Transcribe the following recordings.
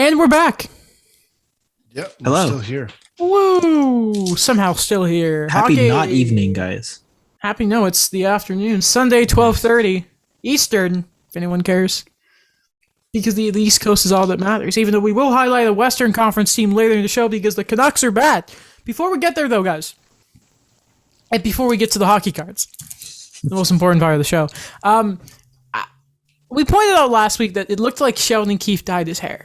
And we're back. Yep. Hello. Still here. Woo! Somehow still here. Happy Hockey. not evening, guys. Happy no, it's the afternoon. Sunday, 12:30 Eastern, if anyone cares. Because the East Coast is all that matters. Even though we will highlight a Western Conference team later in the show because the Canucks are bad. Before we get there, though, guys, and before we get to the hockey cards, the most important part of the show, we pointed out last week that it looked like Sheldon Keefe dyed his hair.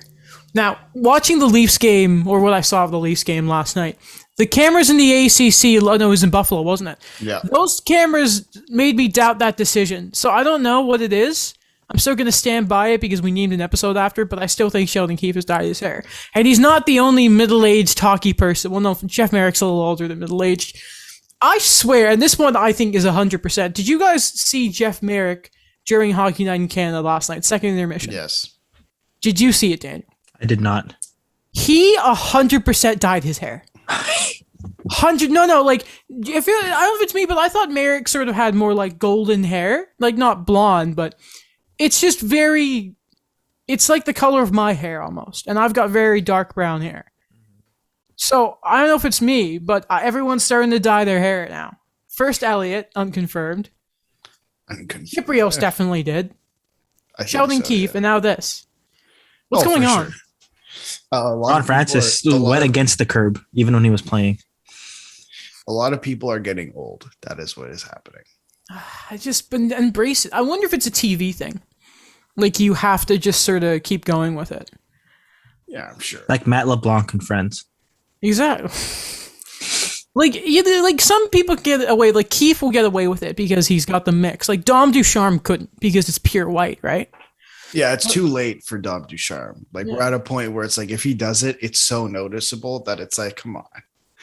Now, watching the Leafs game, or what I saw of the Leafs game last night, the cameras in the ACC, no, it was in Buffalo, wasn't it? Yeah. Those cameras made me doubt that decision. So I don't know what it is. I'm still going to stand by it because we named an episode after, but I still think Sheldon Keefe has dyed his hair. And he's not the only middle-aged hockey person. Well, no, Jeff Merrick's a little older than middle-aged. I swear, and this one I think is 100%. Did you guys see Jeff Merrick during Hockey Night in Canada last night, second intermission? Yes. Did you see it, Daniel? I did not. He 100% dyed his hair. 100. No. Like, I don't know if it's me, but I thought Merrick sort of had more like golden hair, like not blonde, but it's just very. It's like the color of my hair almost, and I've got very dark brown hair. So I don't know if it's me, but everyone's starting to dye their hair now. First Elliott, unconfirmed. Kiprios definitely did. Sheldon Keefe, yeah. And now this. What's going on? Sure. Ron Francis went against the curb, even when he was playing. A lot of people are getting old. That is what is happening. I just been embrace it. I wonder if it's a TV thing. Like you have to just sort of keep going with it. Yeah, I'm sure. Like Matt LeBlanc and Friends. Exactly. Like some people get away. Like Keith will get away with it because he's got the mix. Like Dom Ducharme couldn't because it's pure white, right? Yeah, it's too late for Dom Ducharme. Like we're at a point where it's like if he does it, it's so noticeable that it's like, come on.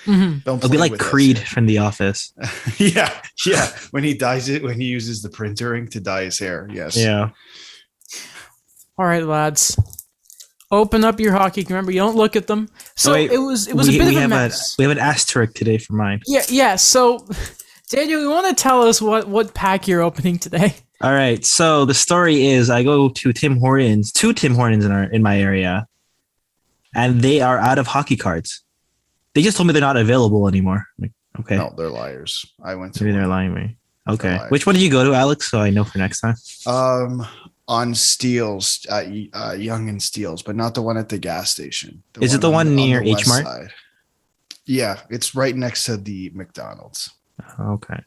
Mm-hmm. Don't It'll be like Creed from The Office. yeah. When he dyes it, when he uses the printer ink to dye his hair. Yes. Yeah. All right, lads. Open up your hockey. Remember, you don't look at them. So Wait, it was a bit of a mess. We have an asterisk today for mine. Yeah. So, Daniel, you want to tell us what pack you're opening today? All right. So the story is, I go to two Tim Hortons in my area, and they are out of hockey cards. They just told me they're not available anymore. Like, okay. No, they're liars. I went to. Maybe they're lying to me. Okay. Which one did you go to, Alex? So I know for next time. On Steels, Young and Steels, but not the one at the gas station. Is it the one near H Mart? Yeah, it's right next to the McDonald's. Okay.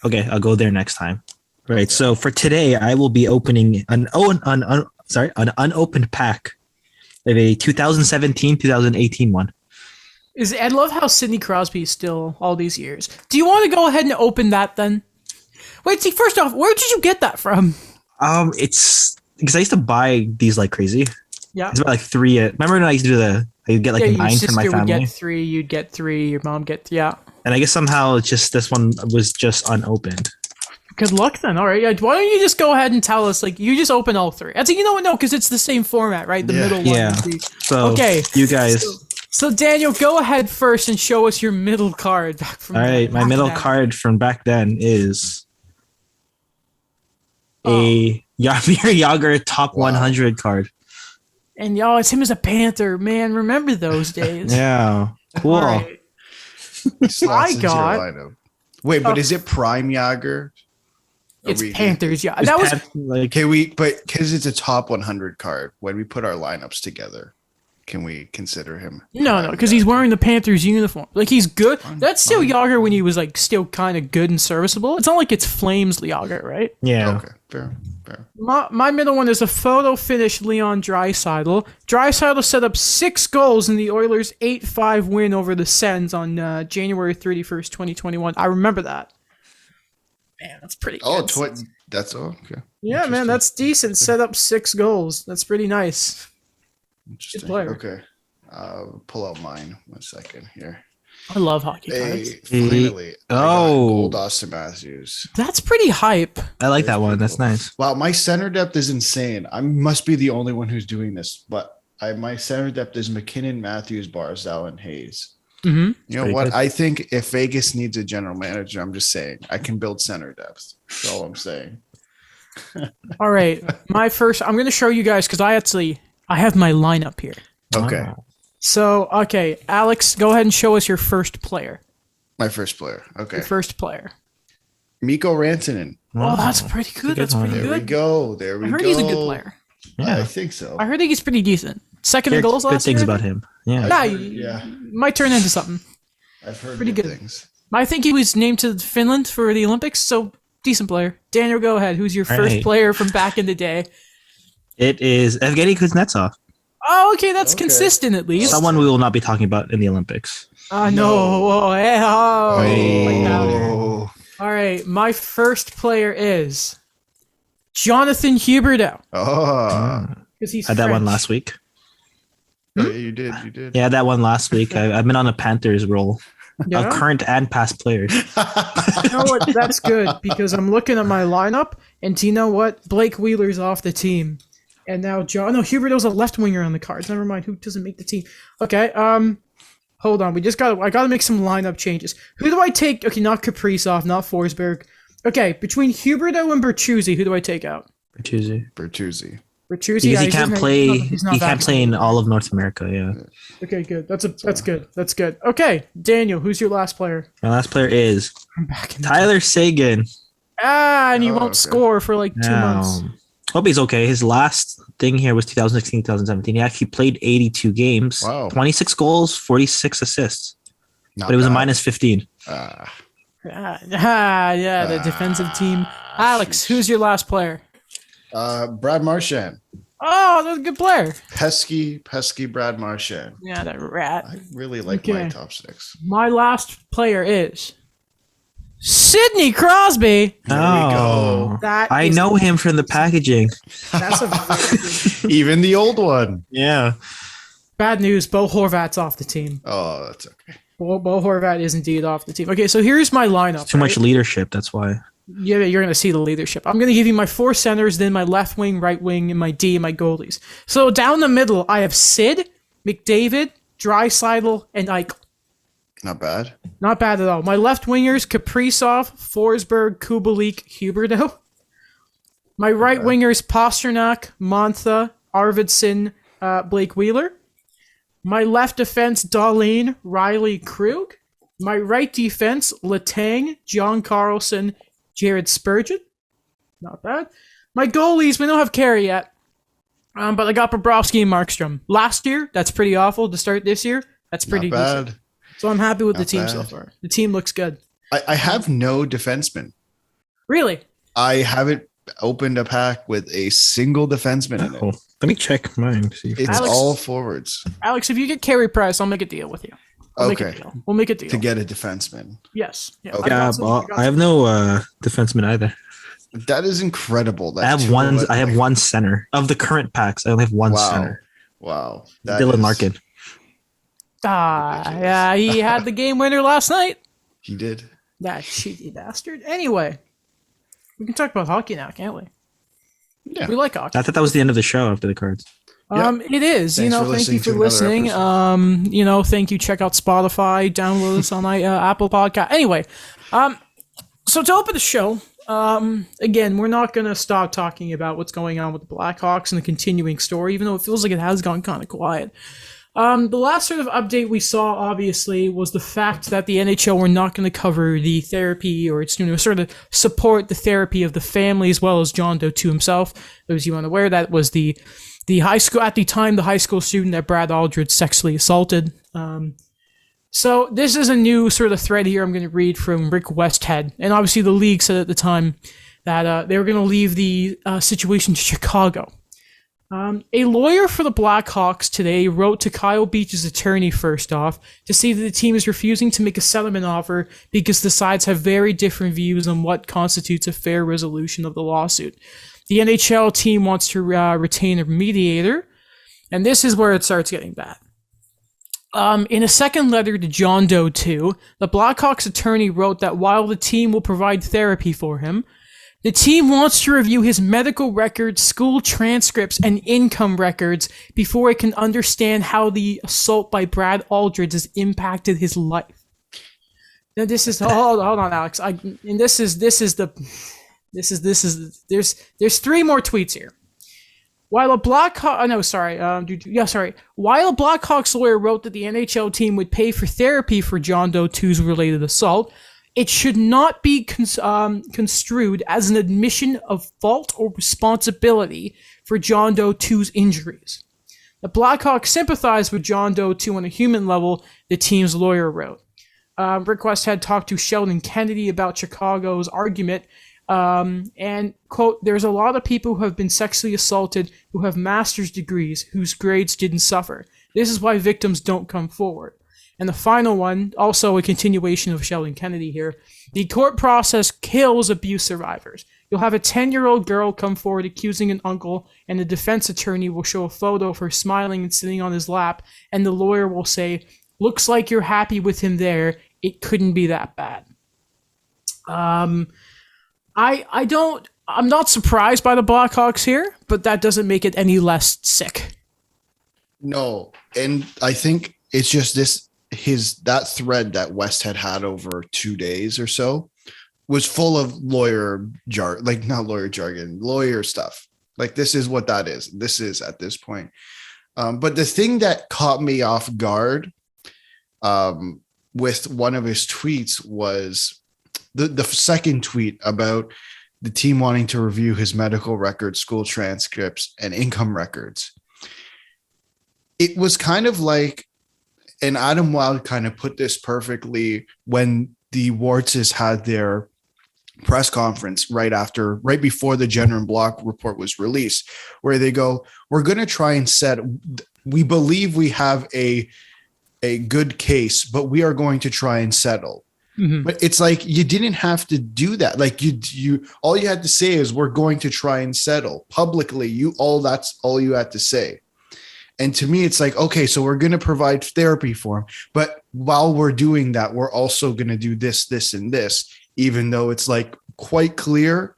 I'll go there next time. Right. Okay. So for today, I will be opening an unopened pack of a 2017-2018 one. I love how Sidney Crosby is still all these years. Do you want to go ahead and open that then? Wait, see, first off, where did you get that from? It's because I used to buy these like crazy. Yeah. It's about like 3. Remember when I used to do I'd get like 9 for my family? Would get 3, you'd get 3, your mom yeah. And I guess somehow it's just this one was just unopened. Good luck then. All right. Why don't you just go ahead and tell us, like, you just open all 3. I think, you know what? No, because it's the same format, right? The middle one. Yeah. So, okay. You guys. So, Daniel, go ahead first and show us your middle card. All right. My middle card from back then is a Jaromir Jagr top 100 card. And y'all, it's him as a Panther. Man, remember those days. Yeah. Cool. Right. My God. Wait, but is it Prime Jagr? It's Panthers, yeah. That was but because it's a top 100 card, when we put our lineups together, can we consider him? No, because he's wearing the Panthers uniform. Like, he's good. That's still Jagr when he was, like, still kind of good and serviceable. It's not like it's Flames Jagr, right? Yeah. Okay, fair. My middle one is a photo finish Leon Draisaitl. Draisaitl set up 6 goals in the Oilers' 8-5 win over the Sens on January 31st, 2021. I remember that. Man, that's pretty good. That's all? Okay. Yeah, man, that's decent. Set up 6 goals. That's pretty nice. Interesting. Good player. Okay. Pull out mine 1 second here. I love hockey cards. Finally. Gold Austin Matthews. That's pretty hype. I like that one. That's nice. Wow, my center depth is insane. I must be the only one who's doing this, but my center depth is McKinnon, Matthews, Barzal, and Hayes. Mm-hmm. You know what? Good. I think if Vegas needs a general manager, I'm just saying I can build center depth. That's all I'm saying. All right. My first, I'm going to show you guys because I I have my lineup here. Okay. So, okay, Alex, go ahead and show us your first player. My first player. Okay. Your first player. Mikko Rantanen. Oh, that's pretty good. That's pretty There good. we go. There we I go. heard he's a good player. Yeah. I think so. I heard he's pretty decent. Second in Heard goals good last year. things I about think? him. Yeah. Nah, Yeah. might turn into something. I've heard Pretty good good. things. I think he was named to Finland for the Olympics, so decent player. Daniel, go ahead. Who's your first Right. player from back in the day? It is Evgeny Kuznetsov. Oh, okay, that's Okay. consistent at least. Someone we will not be talking about in the Olympics. No. No. Oh, hey, oh. Like that. Oh. All right, my first player is Jonathan Huberdeau. Oh. Because he's I had that one French. last week. Oh, yeah, you did. You did. Yeah, that one last week. I've been on a Panthers roll Yeah? of current and past players. You know what? That's good because I'm looking at my lineup, and do you know what? Blake Wheeler's off the team, and now Huberdeau's a left winger on the cards. Never mind, who doesn't make the team? Okay, hold on. I gotta make some lineup changes. Who do I take? Okay, not Kaprizov, not Forsberg. Okay, between Huberdeau and Bertuzzi, who do I take out? Bertuzzi. Bertuzzi. Bertuzzi, Because he he's can't not- play. he's not He can't play in all of North America. Yeah. Okay, good. That's good. That's good. Okay, Daniel, who's your last player? My last player is I'm back in. Tyler Sagan. And he Oh, won't okay. score for like 2 months. Hope he's okay. His last thing here was 2016, 2017. He actually played 82 games. Wow. 26 goals, 46 assists. Not But it was a bad. minus 15. Yeah, the defensive team. Alex, who's your last player? Brad Marchand. Oh, that's a good player. Pesky Brad Marchand. Yeah, that rat. I really like Okay. my top six. My last player is Sidney Crosby. There we go. That I is- know him from the packaging. That's a very good. Even the old one. Yeah. Bad news. Bo Horvat's off the team. Oh, that's okay. Bo Horvat is indeed off the team. Okay, so here's my lineup. Too much right? leadership. That's why. Yeah, you're going to see the leadership. I'm going to give you my 4 centers, then my left wing, right wing, and my D and my goalies. So down the middle, I have Sid, McDavid, Draisaitl, and Eichel. Not bad. Not bad at all. My left wingers, Kaprizov, Forsberg, Kubalik, Huberdeau. My right wingers, Pasternak, Mantha, Arvidsson, Blake Wheeler. My left defense, Dahlin, Riley, Krug. My right defense, Letang, John Carlson, Jared Spurgeon. Not bad. My goalies, we don't have Carey yet. But I got Bobrovsky and Markstrom. Last year, that's pretty awful. To start this year, that's pretty Not bad. decent. So I'm happy with the Not team so bad. far. The team looks good. I have no defenseman. Really? I haven't opened a pack with a single defenseman in it. Oh, let me check mine. See if It's Alex- all forwards Alex, if you get Carey Price, I'll make a deal with you. We'll make a Okay. deal. We'll make a deal. to get a defenseman. Yes. Yeah. Okay. yeah, well, I have no defenseman either. That is incredible. That I have two one. of it- I have one center of the current packs. I only have one Wow. center. Wow. That Dylan is- Larkin. ridiculous. Yeah, he had the game winner last night. He did. That cheaty bastard. Anyway, we can talk about hockey now, can't we? Yeah. We like hockey. I thought that was the end of the show after the cards. It is. Thanks for Thank you listening for to another listening. episode. Thank you. Check out Spotify. Download us on Apple Podcast. Anyway, so to open the show, again, we're not gonna stop talking about what's going on with the Blackhawks and the continuing story, even though it feels like it has gone kind of quiet. The last sort of update we saw, obviously, was the fact that the NHL were not going to cover the therapy or it's sort of support the therapy of the family as well as John Doe to himself. Those of you unaware, that was the high school at the time, the high school student that Brad Aldridge sexually assaulted. So this is a new sort of thread here I'm going to read from Rick Westhead, and obviously the league said at the time that they were going to leave the situation to Chicago. A lawyer for the Blackhawks today wrote to Kyle Beach's attorney first off to say that the team is refusing to make a settlement offer because the sides have very different views on what constitutes a fair resolution of the lawsuit. The NHL team wants to retain a mediator, and this is where it starts getting bad. In a second letter to John Doe 2, the Blackhawks attorney wrote that while the team will provide therapy for him, the team wants to review his medical records, school transcripts, and income records before it can understand how the assault by Brad Aldridge has impacted his life. Now this is hold on, Alex. There's 3 more tweets here. While a Blackhawks lawyer wrote that the NHL team would pay for therapy for John Doe 2's related assault, it should not be construed as an admission of fault or responsibility for John Doe 2's injuries. The Blackhawks sympathize with John Doe 2 on a human level, the team's lawyer wrote. Rick West had talked to Sheldon Kennedy about Chicago's argument, and, quote, there's a lot of people who have been sexually assaulted who have master's degrees whose grades didn't suffer. This is why victims don't come forward. And the final one, also a continuation of Sheldon Kennedy here, the court process kills abuse survivors. You'll have a 10-year-old girl come forward accusing an uncle, and the defense attorney will show a photo of her smiling and sitting on his lap, and the lawyer will say, looks like you're happy with him there. It couldn't be that bad. I'm not surprised by the Blackhawks here, but that doesn't make it any less sick. No, and I think it's just that thread that West had over 2 days or so was full of lawyer stuff. Like, this is what that is. This is at this point. But the thing that caught me off guard with one of his tweets was the second tweet about the team wanting to review his medical records, school transcripts, and income records. It was kind of like, and Adam Wilde kind of put this perfectly when the Wartses had their press conference right before the Jenner and Block report was released, where they go, we're going to try and we believe we have a good case, but we are going to try and settle. Mm-hmm. But it's like, you didn't have to do that. Like, you all you had to say is, we're going to try and settle publicly. That's all you had to say. And to me, it's like, okay, so we're going to provide therapy for him, but while we're doing that, we're also going to do this, this, and this, even though it's like quite clear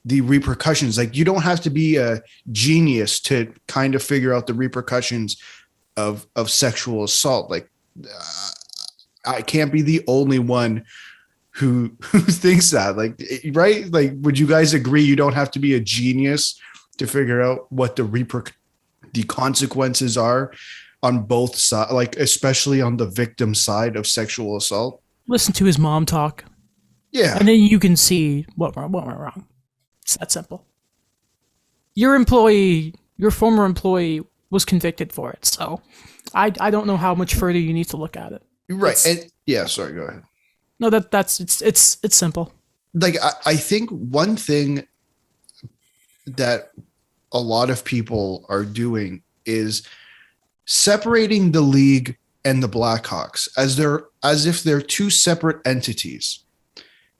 the repercussions. Like, you don't have to be a genius to kind of figure out the repercussions of sexual assault. Like, I can't be the only one who thinks that, like, right? Like, would you guys agree you don't have to be a genius to figure out what the consequences are on both sides, like, especially on the victim side of sexual assault? Listen to his mom talk. Yeah. And then you can see what went wrong. It's that simple. Your former employee was convicted for it, so I don't know how much further you need to look at it. Right. Sorry, go ahead. No, it's simple. Like, I think one thing that a lot of people are doing is separating the league and the Blackhawks as if they're two separate entities.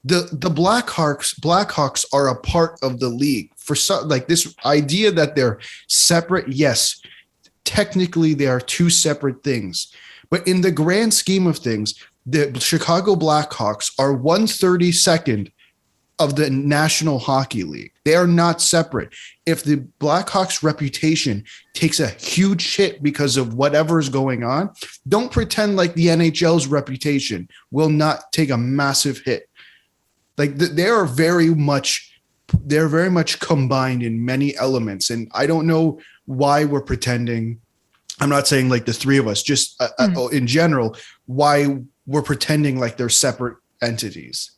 The Blackhawks are a part of the league. For some, like, this idea that they're separate, yes, technically they are two separate things. But in the grand scheme of things, the Chicago Blackhawks are 1/32nd of the National Hockey League. They are not separate. If the Blackhawks' reputation takes a huge hit because of whatever is going on, don't pretend like the NHL's reputation will not take a massive hit. Like, they're very much combined in many elements, and I don't know why we're pretending. I'm not saying like the three of us, just in general, why we're pretending like they're separate entities.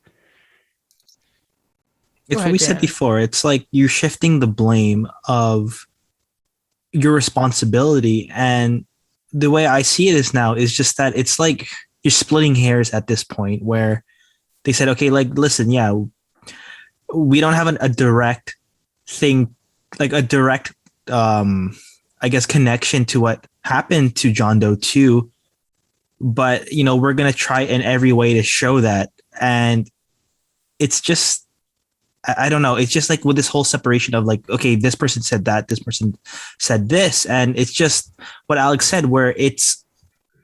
It's what we said before. It's like you're shifting the blame of your responsibility. And the way I see it is now is just that it's like you're splitting hairs at this point, where they said, okay, like, listen, yeah, we don't have a direct thing, like a direct, I guess, connection to what happened to John Doe 2, but, we're going to try in every way to show that. And it's just, I don't know. It's just like with this whole separation of like, okay, this person said that, this person said this. And it's just what Alex said, where it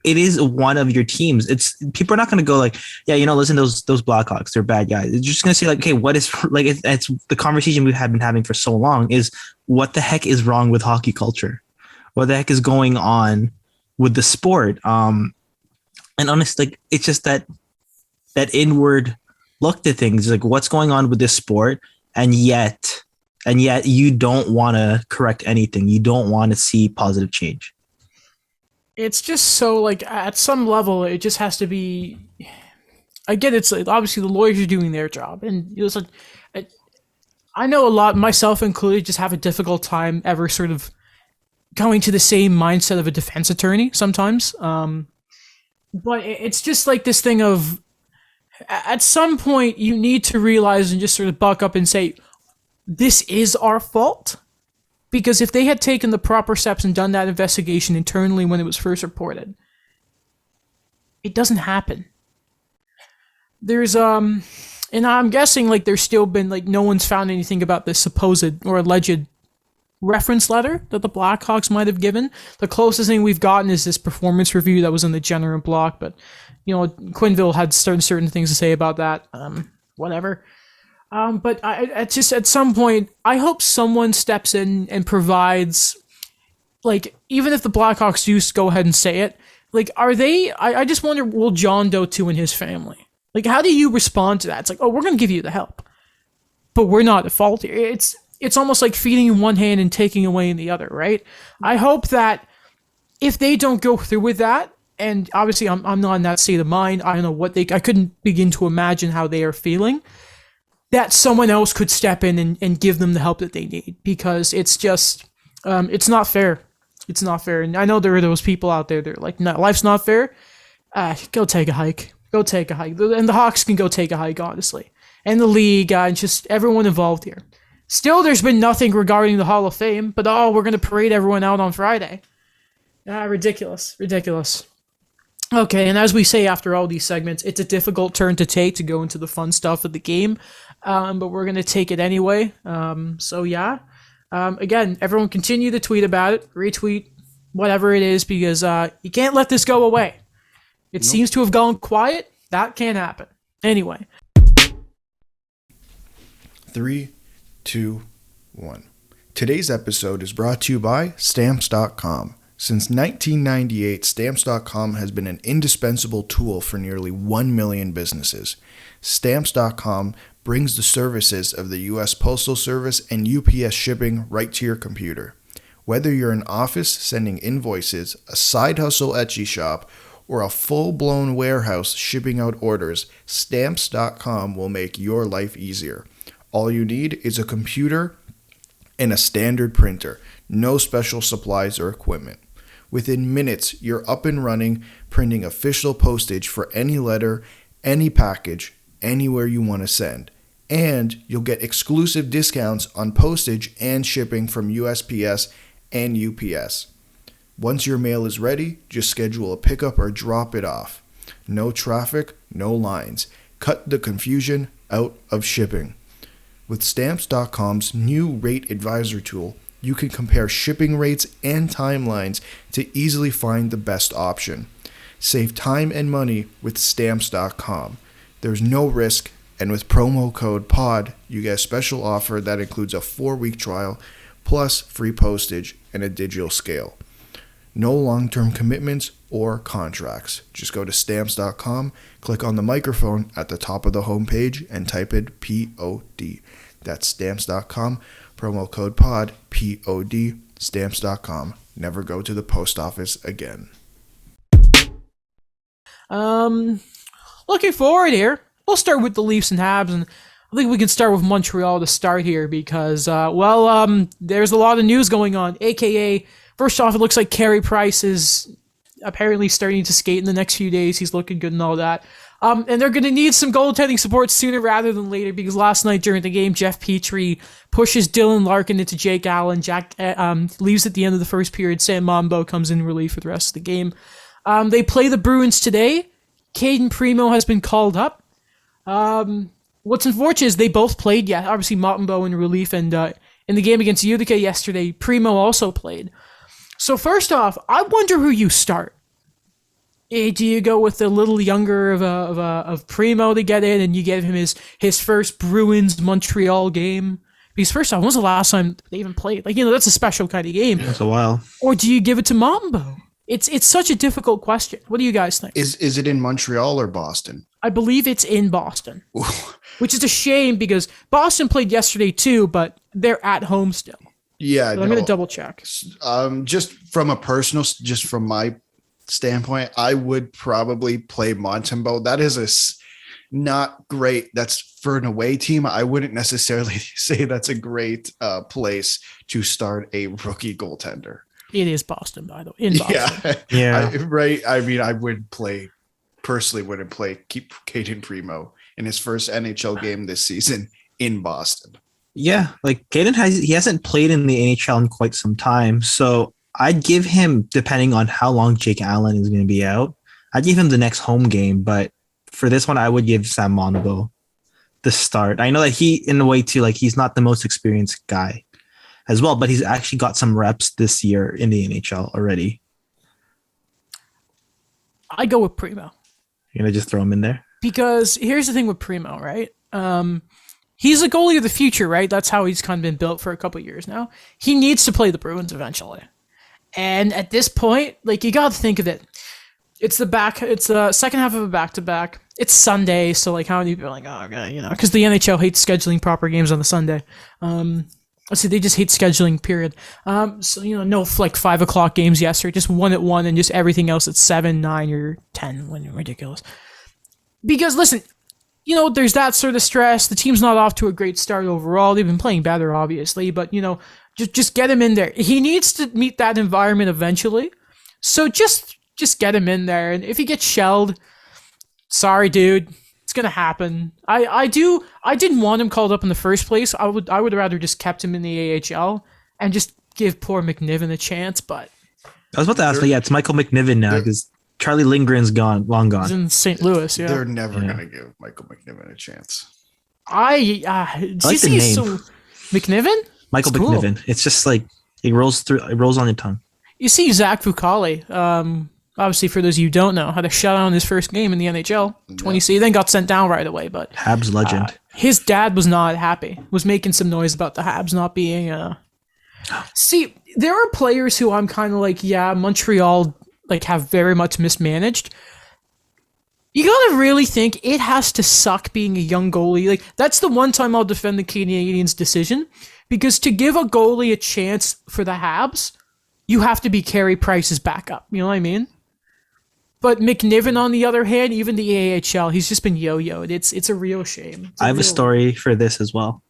is one of your teams. It's people are not going to go like, yeah, listen, those Blackhawks, they're bad guys. It's just going to say like, okay, what is like, it's the conversation we have been having for so long is what the heck is wrong with hockey culture? What the heck is going on with the sport? And honestly, like, it's just that inward look to things, like what's going on with this sport. And yet And yet you don't want to correct anything. You don't want to see positive change. It's just so, like, at some level, it just has to be. Again, it's like, obviously the lawyers are doing their job, and it's like, I know a lot, myself included, just have a difficult time ever sort of going to the same mindset of a defense attorney sometimes. But it's just like this thing of, at some point, you need to realize and just sort of buck up and say, this is our fault. Because if they had taken the proper steps and done that investigation internally when it was first reported, it doesn't happen. There's, and I'm guessing, like, there's still been, like, no one's found anything about this supposed or alleged reference letter that the Blackhawks might have given. The closest thing we've gotten is this performance review that was in the general block, but, you know, Quenneville had certain things to say about that. Whatever. But I just, at some point, I hope someone steps in and provides, like, even if the Blackhawks do go ahead and say it, like, are they, I just wonder, will John Doe too and his family? Like, how do you respond to that? It's like, oh, we're going to give you the help, but we're not at fault here. It's almost like feeding in one hand and taking away in the other, right? I hope that if they don't go through with that, and obviously I'm not in that state of mind, I don't know what I couldn't begin to imagine how they are feeling, that someone else could step in and give them the help that they need, because it's just, it's not fair. It's not fair. And I know there are those people out there that are like, no, life's not fair. Go take a hike. Go take a hike. And the Hawks can go take a hike, honestly. And the league, and just everyone involved here. Still, there's been nothing regarding the Hall of Fame, but oh, we're going to parade everyone out on Friday. Ridiculous. Ridiculous. Okay, and as we say after all these segments, it's a difficult turn to take to go into the fun stuff of the game, but we're going to take it anyway. So yeah, again, everyone continue to tweet about it, retweet, whatever it is, because you can't let this go away. It seems to have gone quiet. That can't happen. Anyway. 3, 2, 1. Today's episode is brought to you by Stamps.com. Since 1998, Stamps.com has been an indispensable tool for nearly 1 million businesses. Stamps.com brings the services of the U.S. Postal Service and UPS shipping right to your computer. Whether you're an office sending invoices, a side hustle Etsy shop, or a full-blown warehouse shipping out orders, Stamps.com will make your life easier. All you need is a computer and a standard printer. No special supplies or equipment. Within minutes, you're up and running, printing official postage for any letter, any package, anywhere you want to send. And you'll get exclusive discounts on postage and shipping from USPS and UPS. Once your mail is ready, just schedule a pickup or drop it off. No traffic, no lines. Cut the confusion out of shipping. With Stamps.com's new Rate Advisor tool, you can compare shipping rates and timelines to easily find the best option. Save time and money with Stamps.com. There's no risk, and with promo code POD, you get a special offer that includes a 4-week trial, plus free postage and a digital scale. No long-term commitments or contracts. Just go to Stamps.com, click on the microphone at the top of the homepage, and type in POD. That's Stamps.com, promo code POD, POD, Stamps.com. Never go to the post office again. Looking forward here. We'll start with the Leafs and Habs, and I think we can start with Montreal to start here because, there's a lot of news going on, aka... First off, it looks like Carey Price is apparently starting to skate in the next few days. He's looking good and all that. And they're going to need some goaltending support sooner rather than later because last night during the game, Jeff Petrie pushes Dylan Larkin into Jake Allen. Jack leaves at the end of the first period. Sam Mombo comes in relief for the rest of the game. They play the Bruins today. Caden Primo has been called up. What's unfortunate is they both played. Yeah, obviously Mombo in relief, and in the game against Utica yesterday, Primo also played. So first off, I wonder who you start. Do you go with the little younger of Primo to get in, and you give him his first Bruins Montreal game? Because first off, when was the last time they even played? Like, that's a special kind of game. It's a while. Or do you give it to Mambo? It's such a difficult question. What do you guys think? Is it in Montreal or Boston? I believe it's in Boston, which is a shame because Boston played yesterday too, but they're at home still. Yeah, So I'm going to double check. Just from just from my standpoint, I would probably play Montembeault. That is not great. That's for an away team. I wouldn't necessarily say that's a great place to start a rookie goaltender. It is Boston, by the way. In Boston. Yeah. Right. I mean, I wouldn't play keep Caden Primo in his first NHL game this season in Boston. Yeah, like Caden hasn't played in the NHL in quite some time, so I'd give him, depending on how long Jake Allen is going to be out, I'd give him the next home game. But for this one, I would give Sam Montembeault the start. I know that he, in a way too, like he's not the most experienced guy as well, but he's actually got some reps this year in the NHL already. I go with Primo. You're gonna just throw him in there? Because here's the thing with Primo, right? He's a goalie of the future, right? That's how he's kind of been built for a couple of years now. He needs to play the Bruins eventually. And at this point, like, you got to think of it. It's the second half of a back-to-back. It's Sunday, so like how many people are like, oh, okay, you know, because the NHL hates scheduling proper games on the Sunday. Let's see, they just hate scheduling, period. So, you know, no like 5 o'clock games yesterday, just 1 at 1 and just everything else at 7, 9, or 10. Ridiculous. Because listen, you know, there's that sort of stress. The team's not off to a great start overall. They've been playing better, obviously, but you know, just get him in there. He needs to meet that environment eventually. So just get him in there. And if he gets shelled, sorry, dude, it's gonna happen. I didn't want him called up in the first place. I would rather just kept him in the AHL and just give poor McNiven a chance. But I was about to ask, but yeah, it's Michael McNiven now because Charlie Lindgren's long gone. he's in St. Louis. Yeah, They're never gonna give Michael McNiven a chance. I like the name. So, McNiven? Michael That's McNiven. Cool. It's just like it rolls on your tongue. You see Zach Fucale, obviously for those of you who don't know, had a shutout in his first game in the NHL. 20C, then got sent down right away. But Habs legend. His dad was not happy. Was making some noise about the Habs not being. See, there are players who I'm kind of like, yeah, Montreal like have very much mismanaged. You gotta really think it has to suck being a young goalie. Like, that's the one time I'll defend the Canadiens' decision, because to give a goalie a chance for the Habs, you have to be Carey Price's backup. You know what I mean? But McNiven, on the other hand, even the AHL, he's just been yo-yoed. It's a real shame. I have a story for this as well.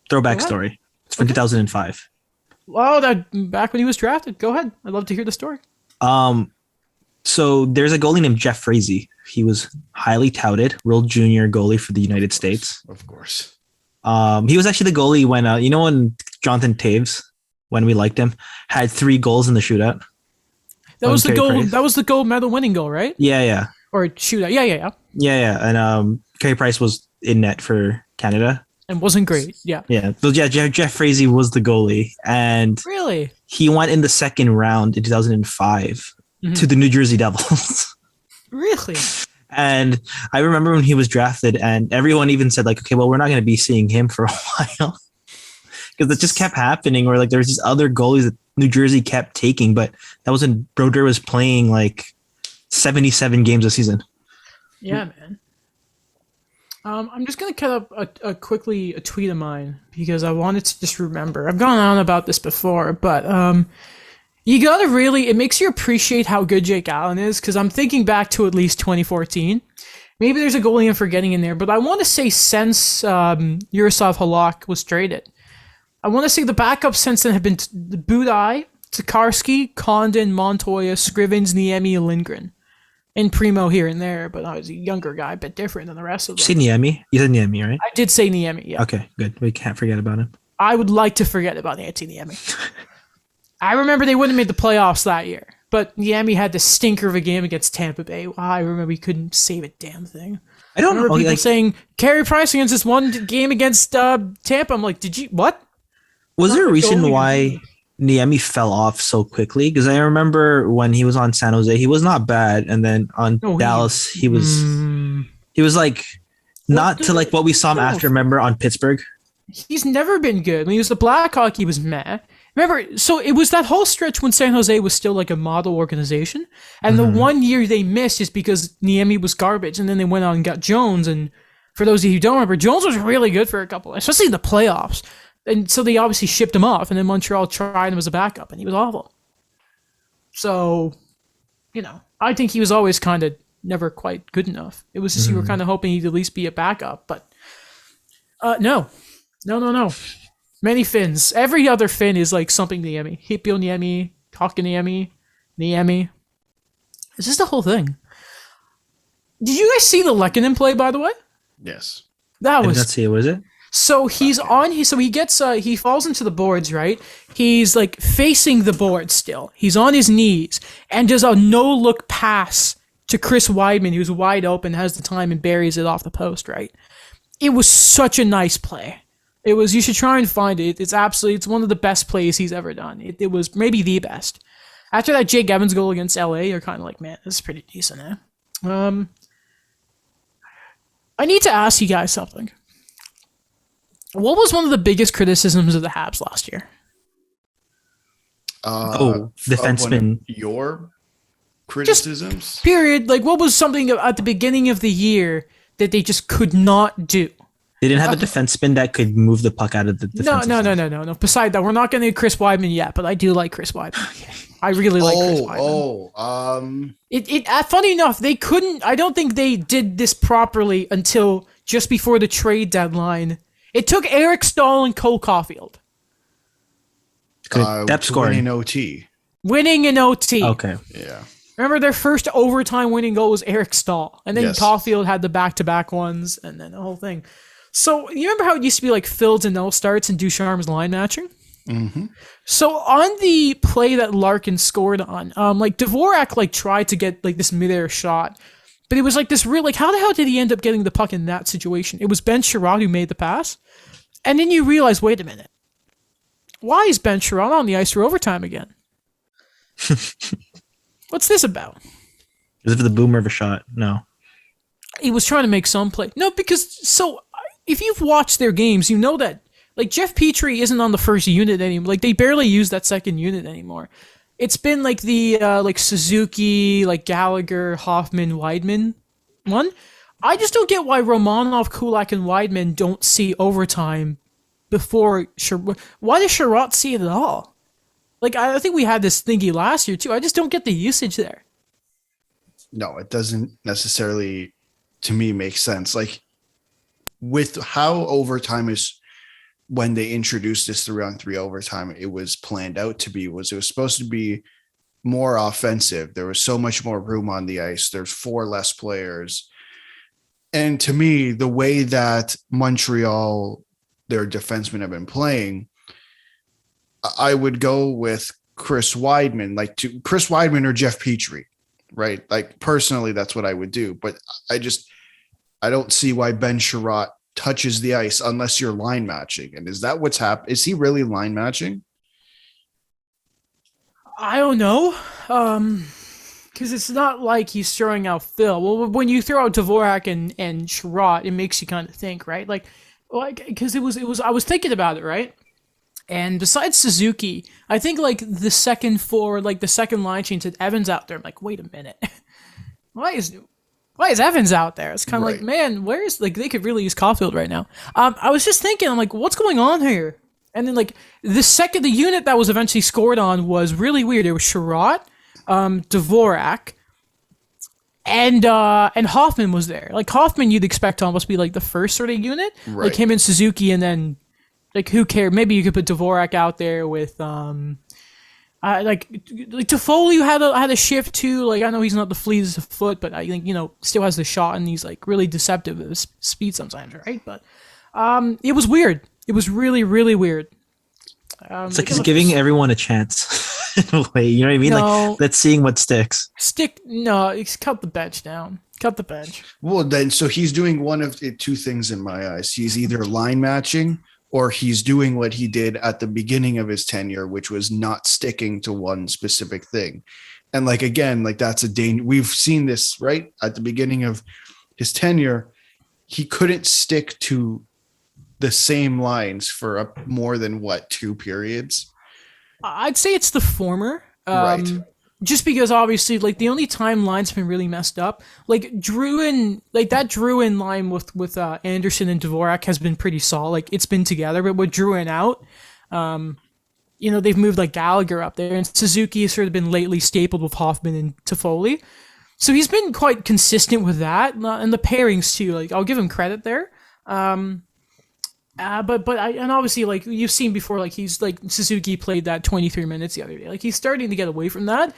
Throwback story. It's from 2005. Oh, that back when he was drafted. Go ahead. I'd love to hear the story. So there's a goalie named Jeff Frazee. He was highly touted, World Junior goalie for the United States. Of course. He was actually the goalie when when Jonathan Taves, when we liked him, had 3 goals in the shootout. That was the goal. Price. That was the gold medal winning goal, right? Yeah. Or shootout. Yeah. Yeah. And Carey Price was in net for Canada. And wasn't great. Yeah. Yeah. So Jeff Frazee was the goalie, and really, he went in the second round in 2005 to the New Jersey Devils. Really? And I remember when he was drafted, and everyone even said like, okay, well, we're not going to be seeing him for a while, because it just kept happening. Where like there's these other goalies that New Jersey kept taking, but that was when Brodeur was playing like 77 games a season. Yeah, man. I'm just gonna cut up quickly a tweet of mine because I wanted to just remember. I've gone on about this before, but you gotta really, it makes you appreciate how good Jake Allen is, because I'm thinking back to at least 2014. Maybe there's a goalie I'm forgetting in there, but I want to say since Yaroslav Halak was traded, I want to say the backups since then have been Budai, Tokarski, Condon, Montoya, Scrivens, Niemi, and Lindgren. And Primo here and there, but I was a younger guy, a bit different than the rest of them. You said Niemi? You said Niemi, right? I did say Niemi, yeah. Okay, good. We can't forget about him. I would like to forget about Antti Niemi. I remember they wouldn't have made the playoffs that year, but Niemi had the stinker of a game against Tampa Bay. Wow, I remember he couldn't save a damn thing. I don't remember know. People saying, Carey Price against this one game against Tampa. I'm like, did you, what? Was there a reason why Niemi fell off so quickly? Because I remember when he was on San Jose, he was not bad, and then on Dallas, he was like not to like what we saw him after. Remember on Pittsburgh, he's never been good. When he was the Blackhawk, he was meh. Remember, so it was that whole stretch when San Jose was still like a model organization, and the Mhm. one year they missed is because Niemi was garbage, and then they went out and got Jones. And for those of you who don't remember, Jones was really good for a couple, especially in the playoffs. And so they obviously shipped him off, and then Montreal tried him as a backup, and he was awful. So, I think he was always kind of never quite good enough. It was just you were kind of hoping he'd at least be a backup, but no. Many Finns. Every other Finn is like something Niemi. Hipio Niemi, Hakan Niemi. It's just the whole thing. Did you guys see the Lehkonen play, by the way? Yes. That I did was not see it. Was it? so he's on. So he gets. He falls into the boards. Right. He's like facing the board still. He's on his knees and does a no look pass to Chris Weidman, who's wide open, has the time and buries it off the post. Right. It was such a nice play. It was. You should try and find it. It's one of the best plays he's ever done. It was maybe the best. After that Jake Evans goal against LA, you're kind of like, man, this is pretty decent, eh? I need to ask you guys something. What was one of the biggest criticisms of the Habs last year? Defenseman. One of your criticisms? Period. Like, what was something at the beginning of the year that they just could not do? They didn't have a defenseman that could move the puck out of the defensive zone. No. Beside that, we're not going to Chris Weidman yet, but I do like Chris Weidman. I really like Chris Weidman. Funny enough, they couldn't. I don't think they did this properly until just before the trade deadline. It took Eric Stahl and Cole Caulfield Good depth scoring. winning in OT. Okay. Yeah. Remember their first overtime winning goal was Eric Stahl, and then Yes. Caulfield had the back-to-back ones, and then the whole thing. So you remember how it used to be like Fields and no starts and Ducharme's line matching? Mm-hmm. So on the play that Larkin scored on, like Dvorak like tried to get like this midair shot, but it was like this real how the hell did he end up getting the puck in that situation? It was Ben Sherrod who made the pass, and then you realize, wait a minute, why is Ben Sherrod on the ice for overtime again? What's this about? Is it the boomer of a shot? No. He was trying to make some play. No, because if you've watched their games, you know that like Jeff Petrie isn't on the first unit anymore. Like they barely use that second unit anymore. It's been like the like Suzuki, like Gallagher, Hoffman, Weidman one. I just don't get why Romanov, Kulak, and Weidman don't see overtime before. Why does Sherratt see it at all? Like I think we had this thingy last year too. I just don't get the usage there. No, it doesn't necessarily, to me, make sense. Like with how overtime is, when they introduced this 3-on-3 overtime, it was planned out to be, it was supposed to be more offensive. There was so much more room on the ice. There's 4 less players. And to me, the way that Montreal, their defensemen have been playing, I would go with Chris Weidman, Chris Weidman or Jeff Petrie, right? Like personally, that's what I would do. But I don't see why Ben Sherratt touches the ice unless you're line matching. And is that what's happened? Is he really line matching? I don't know. Because it's not like he's throwing out Phil. Well, when you throw out Dvorak and Sherratt, it makes you kind of think, right? Because it was. I was thinking about it, right? And besides Suzuki, I think like the second forward, like the second line change had Evans out there. I'm like, wait a minute, why is Evans out there? It's kind of Right. like, man, where's they could really use Caulfield right now. I was just thinking, I'm like, what's going on here? And then like the unit that was eventually scored on was really weird. It was Sherratt, Dvorak, and Hoffman was there. Like Hoffman, you'd expect to almost be like the first sort of unit, Right. like him and Suzuki, and then like who cares? Maybe you could put Dvorak out there with like Toffoli had a shift too. Like I know he's not the fleetest of foot, but I think still has the shot and he's like really deceptive with his speed sometimes, right? But it was weird. It was really really weird. It's like he's giving everyone a chance in a way. You know what I mean? No. Like let's seeing what sticks. Cut the bench down. Cut the bench. Well, then, so he's doing one of 2 things in my eyes. He's either line matching or he's doing what he did at the beginning of his tenure, which was not sticking to one specific thing. And like, again, like that's a danger. We've seen this, right? At the beginning of his tenure, he couldn't stick to the same lines for more than 2 periods. I'd say it's the former. Right. Just because obviously, like, the only timeline's been really messed up. Like that Druin line with Anderson and Dvorak has been pretty solid. Like, it's been together, but with Druin out, they've moved like Gallagher up there, and Suzuki has sort of been lately stapled with Hoffman and Toffoli. So he's been quite consistent with that, and the pairings too. Like, But obviously, like, you've seen before, like, he's like Suzuki played that 23 minutes the other day. Like, he's starting to get away from that.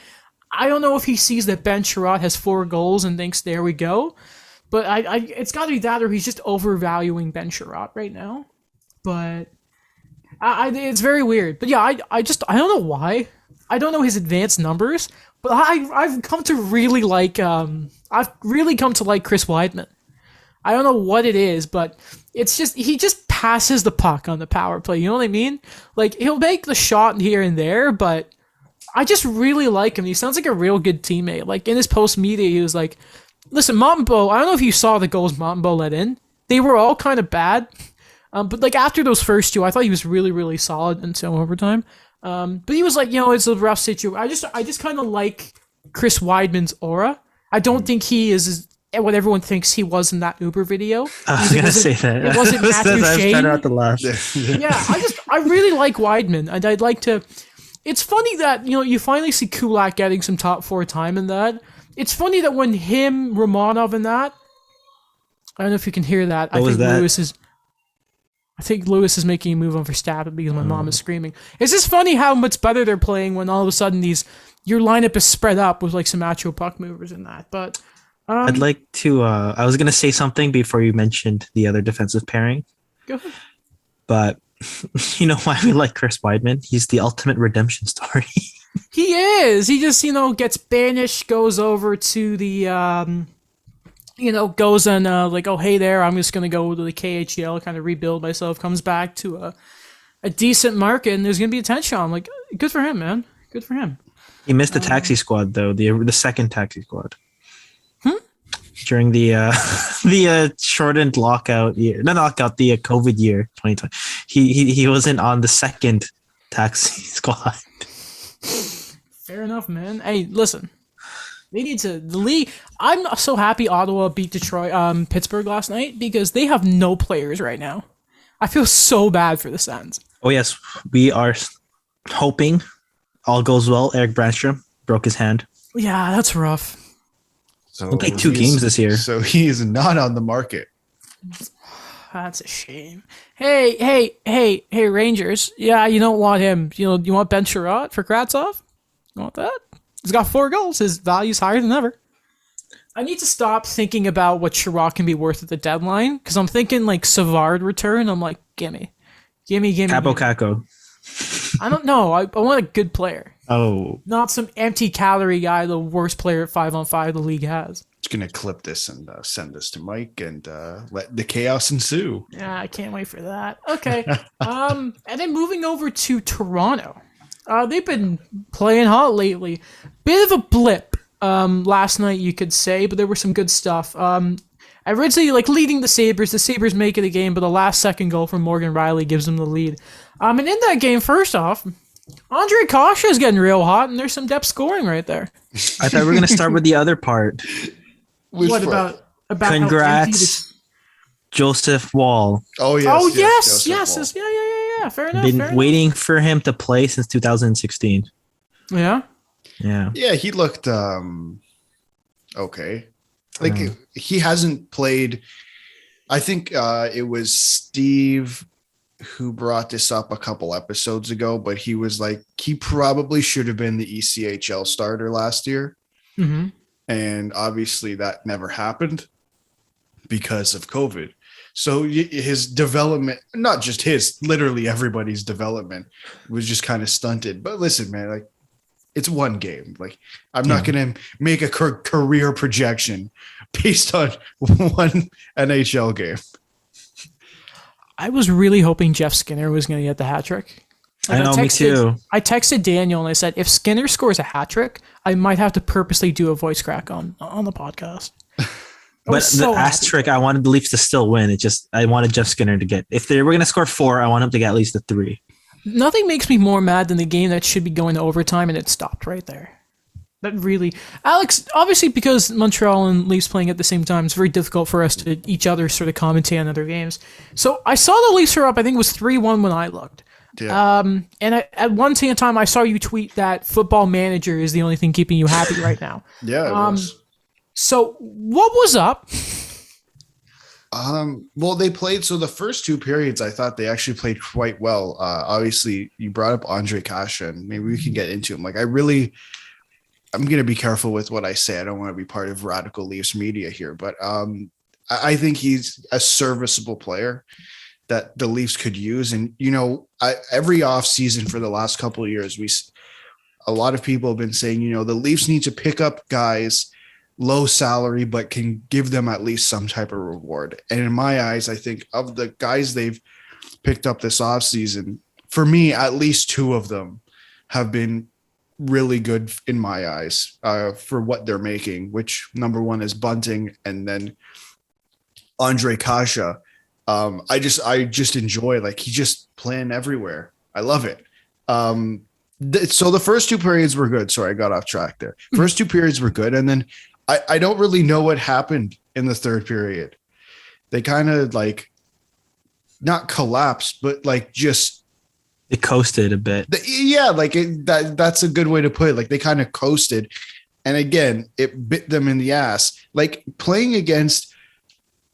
I don't know if he sees that Ben Sherratt has 4 goals and thinks, there we go. But it's got to be that, or he's just overvaluing Ben Sherratt right now. But it's very weird. But yeah, I don't know why. I don't know his advanced numbers, but I've come to really like Chris Weidman. I don't know what it is, but it's just he just passes the puck on the power play. You know what I mean? Like, he'll make the shot here and there, but I just really like him. He sounds like a real good teammate. Like, in his post media, he was like, "Listen, Montembeault, I don't know if you saw the goals Montembeault let in. They were all kind of bad, but like after those first 2, I thought he was really, really solid until overtime. But he was like, it's a rough situation. I just kind of like Chris Weidman's aura. I don't think he is what everyone thinks he was in that Uber video. I was gonna say that. It wasn't Matthew Shane. Not the last. Yeah, I really like Weidman, and I'd like to. It's funny that you finally see Kulak getting some top 4 time in that. It's funny that when him, Romanov, and that. I don't know if you can hear that. What was that? I think Lewis is making a move on Verstappen because my mom is screaming. It's just funny how much better they're playing when all of a sudden your lineup is spread up with like some actual puck movers and that. But I'd like to. I was gonna say something before you mentioned the other defensive pairing. Go ahead. But you know why we like Chris Weidman? He's the ultimate redemption story. He is. He just gets banished, goes over to the goes on like, oh, hey there, I'm just going to go to the KHL, kind of rebuild myself, comes back to a decent market, and there's going to be attention. I'm like, good for him, man. Good for him. He missed the taxi squad, though, the second taxi squad. During the shortened lockout year. Not lockout, the COVID year, 2020. He wasn't on the second taxi squad. Fair enough, man. Hey, listen. They need to the league. I'm so happy Ottawa beat Pittsburgh last night because they have no players right now. I feel so bad for the Sens. Oh yes, we are hoping all goes well. Eric Brandstrom broke his hand. Yeah, that's rough. So he'll play 2 games this year. So he is not on the market. That's a shame. Hey, Rangers. Yeah, you don't want him. You want Ben Sherratt for Kravtsov? You want that? He's got 4 goals. His value's higher than ever. I need to stop thinking about what Sherratt can be worth at the deadline because I'm thinking like Savard return. I'm like, gimme. Capo Caco. I don't know. I want a good player. Oh. Not some empty calorie guy, the worst player at 5-on-5 the league has. Just going to clip this and send this to Mike and let the chaos ensue. Yeah, I can't wait for that. Okay. And then moving over to Toronto. They've been playing hot lately. Bit of a blip last night, you could say, but there was some good stuff. Originally, like, leading the Sabres make it a game, but the last second goal from Morgan Riley gives them the lead. And in that game, first off, Andre Kasha is getting real hot, and there's some depth scoring right there. I thought we were going to start with the other part. What about Congrats, Joseph Woll. Oh, yes. Oh, yes. Yeah. Fair enough. Been waiting for him to play since 2016. Yeah? Yeah. Yeah, he looked okay. Like, he hasn't played. I think it was Steve who brought this up a couple episodes ago, but he was like, he probably should have been the ECHL starter last year. Mm-hmm. And obviously that never happened because of COVID. So his development, not just his, literally everybody's development was just kind of stunted. But listen, man, like, it's one game. Like, I'm not going to make a career projection based on one NHL game. I was really hoping Jeff Skinner was going to get the hat trick. Like, I know, me too. I texted Daniel and I said, if Skinner scores a hat trick, I might have to purposely do a voice crack on the podcast. But the asterisk, I wanted the Leafs to still win. I wanted Jeff Skinner to get, if they were going to score 4, I want him to get at least a 3. Nothing makes me more mad than the game that should be going to overtime and it stopped right there. That really, Alex. Obviously, because Montreal and Leafs playing at the same time, it's very difficult for us to each other sort of commentate on other games. So I saw the Leafs were up. I think it was 3-1 when I looked. Yeah. And at one time, I saw you tweet that Football Manager is the only thing keeping you happy right now. Yeah, it was. So what was up? Well, they played. So the first two periods, I thought they actually played quite well. Obviously, you brought up Andre Kasha, and maybe we can get into him. Like, I'm going to be careful with what I say. I don't want to be part of radical Leafs media here, but I think he's a serviceable player that the Leafs could use. And, every offseason for the last couple of years, a lot of people have been saying, the Leafs need to pick up guys low salary, but can give them at least some type of reward. And in my eyes, I think of the guys they've picked up this offseason, for me, at least two of them have been really good in my eyes for what they're making, which number one is Bunting and then Andre Kasha. I just enjoy, like, he's just playing everywhere. I love it. So the first two periods were good. Sorry, I got off track there. First two periods were good. And then I don't really know what happened in the third period. They kind of like not collapsed, but like just It coasted a bit. That's a good way to put it. Like, they kind of coasted, and again, it bit them in the ass. Like, playing against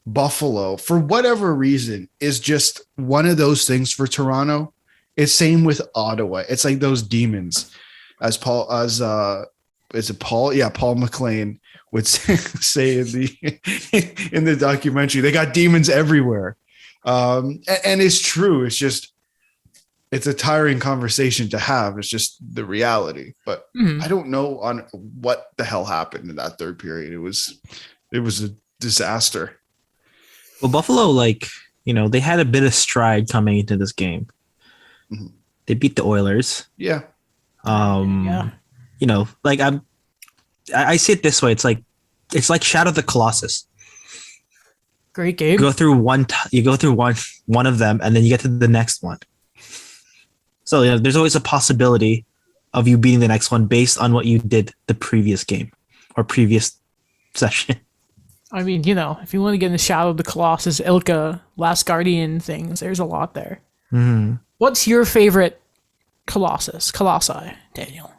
Buffalo for whatever reason is just one of those things for Toronto. It's same with Ottawa. It's like those demons, Paul McLean would say in the documentary. They got demons everywhere, and it's true. It's just, it's a tiring conversation to have. It's just the reality. But I don't know on what the hell happened in that third period. It was a disaster. Well, Buffalo, they had a bit of stride coming into this game. Mm-hmm. They beat the Oilers. Yeah. I see it this way. It's like Shadow of the Colossus. Great game. You go through one of them, and then you get to the next one. So there's always a possibility of you beating the next one based on what you did the previous game or previous session. I mean, if you want to get in the Shadow of the Colossus, Ilka, Last Guardian things, there's a lot there. Mm-hmm. What's your favorite Colossi, Daniel?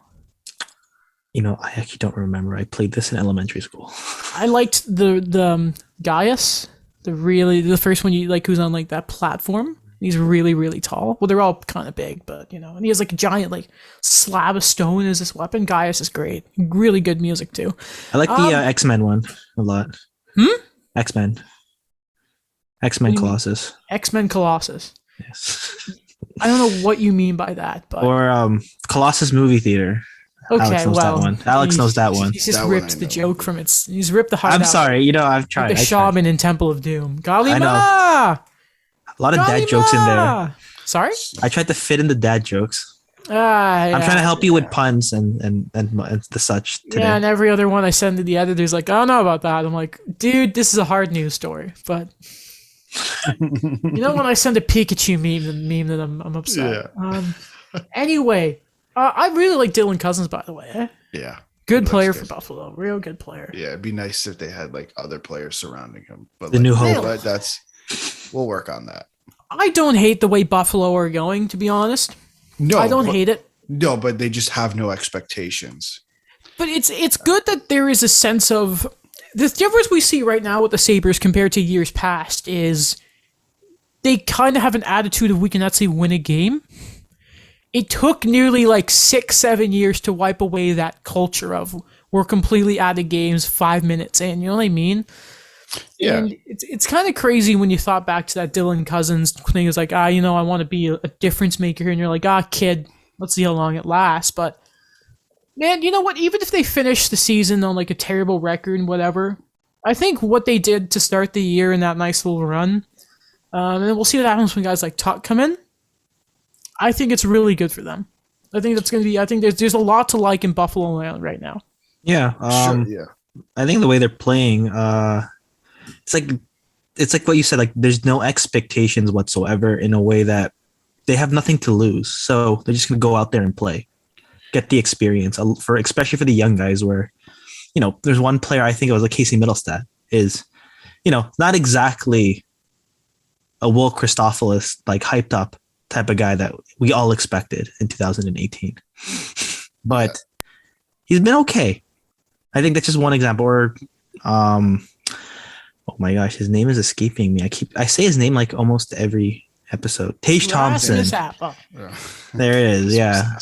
I actually don't remember. I played this in elementary school. I liked the Gaius, the first one who's on like that platform. He's really, really tall. Well, they're all kind of big, but and he has like a giant slab of stone as his weapon. Gaius is great. Really good music too. I like the X-Men one a lot. X-Men Colossus. X-Men Colossus. Yes. I don't know what you mean by that, but or Colossus movie theater. Okay, Alex knows that one. Alex knows that one. He's just that ripped one the joke from it. He's ripped the heart I'm out. sorry. I've tried. Like the shaman in Temple of Doom. Galima! I know. A lot of dad jokes in there. Sorry? I tried to fit in the dad jokes. I'm trying to help you with puns and the such today. Yeah, and every other one I send to the editors like, I don't know about that. I'm like, dude, this is a hard news story. But when I send a Pikachu meme that I'm upset. Yeah. Anyway, I really like Dylan Cousins, by the way. Eh? Yeah. Good player for Buffalo. Real good player. Yeah, it'd be nice if they had other players surrounding him. But the new hope. We'll work on that. I don't hate the way Buffalo are going, to be honest. No, I don't hate it. No, but they just have no expectations. But it's good that there is a sense of the difference we see right now with the Sabres compared to years past is they kind of have an attitude of we can actually win a game. It took nearly 6-7 years to wipe away that culture of we're completely out of games 5 minutes in. You know what I mean? Yeah. And it's kind of crazy when you thought back to that Dylan Cousins thing. It's like, I want to be a difference maker. And you're like, kid, let's see how long it lasts. But, man, you know what? Even if they finish the season on a terrible record and whatever, I think what they did to start the year in that nice little run, and then we'll see what happens when guys like Tuck come in. I think it's really good for them. I think that's going to be, I think there's a lot to like in Buffalo right now. Yeah. Sure, yeah. I think the way they're playing, it's like what you said, there's no expectations whatsoever in a way that they have nothing to lose, so they're just gonna go out there and play, get the experience for especially for the young guys. Where there's one player, I think it was like Casey Middlestat, is not exactly a Will Christophilus like hyped up type of guy that we all expected in 2018, but he's been okay. I think that's just one example. Or oh my gosh, his name is escaping me. I say his name like almost every episode. Tage Thompson. There it is. Yeah,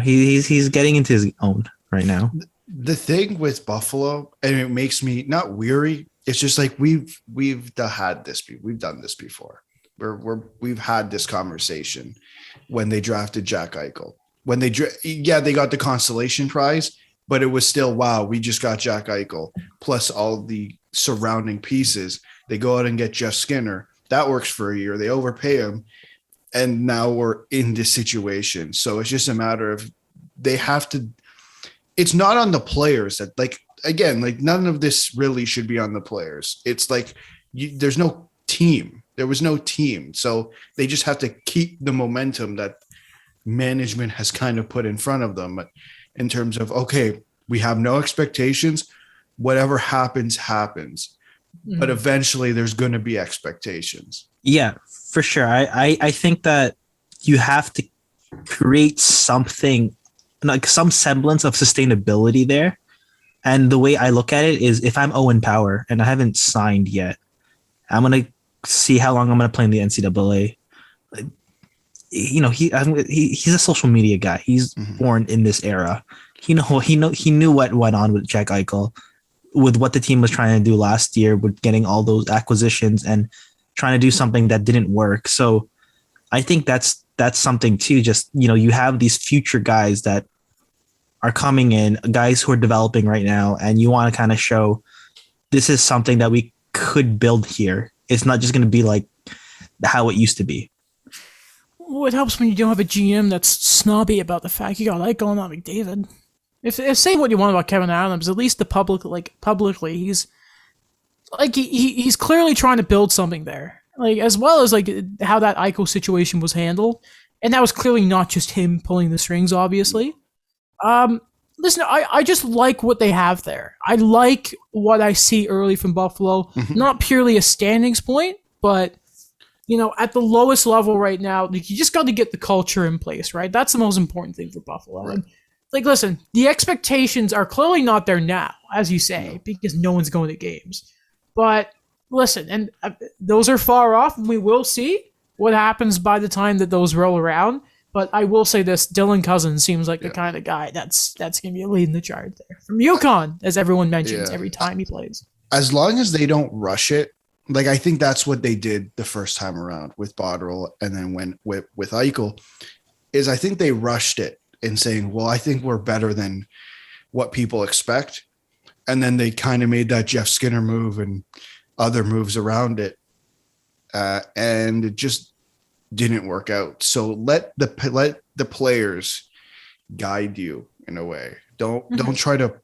he's getting into his own right now. The thing with Buffalo, and it makes me not weary. It's just like we've had this. We've done this before. We've had this conversation when they drafted Jack Eichel. When they got the consolation prize, but it was still, wow, we just got Jack Eichel plus all the surrounding pieces. They go out and get Jeff Skinner. That works for a year. They overpay him, and now we're in this situation. So it's just a matter of they have to. It's not on the players that none of this really should be on the players. It's like there's no team. There was no team. So they just have to keep the momentum that management has kind of put in front of them in terms of, okay, we have no expectations. Whatever happens, happens. Mm-hmm. But eventually there's going to be expectations. Yeah, for sure. I think that you have to create something, like some semblance of sustainability there. And the way I look at it is, if I'm Owen Power and I haven't signed yet, I'm going to see how long I'm going to play in the NCAA. He's a social media guy. He's born in this era. He knew what went on with Jack Eichel, with what the team was trying to do last year, with getting all those acquisitions and trying to do something that didn't work. So I think that's something too. Just, you have these future guys that are coming in, guys who are developing right now, and you want to kind of show this is something that we could build here. It's not just going to be like how it used to be. Well, it helps when you don't have a GM that's snobby about the fact you got Eichel and not McDavid. If say what you want about Kevin Adams, at least publicly, he's he's clearly trying to build something there. As well as how that Eichel situation was handled, and that was clearly not just him pulling the strings, obviously. Listen, I just like what they have there. I like what I see early from Buffalo. Not purely a standings point, but at the lowest level right now, you just got to get the culture in place, right? That's the most important thing for Buffalo. Right. And, listen, the expectations are clearly not there now, as you say, because no one's going to games. But listen, and those are far off, and we will see what happens by the time that those roll around. But I will say this, Dylan Cousins seems like the kind of guy that's going to be leading the charge there. From UConn, as everyone mentions every time he plays. As long as they don't rush it, I think that's what they did the first time around with Botterill, and then with Eichel, is I think they rushed it in saying, well, I think we're better than what people expect. And then they kind of made that Jeff Skinner move and other moves around it. And it just didn't work out. So let the players guide you in a way. Don't try to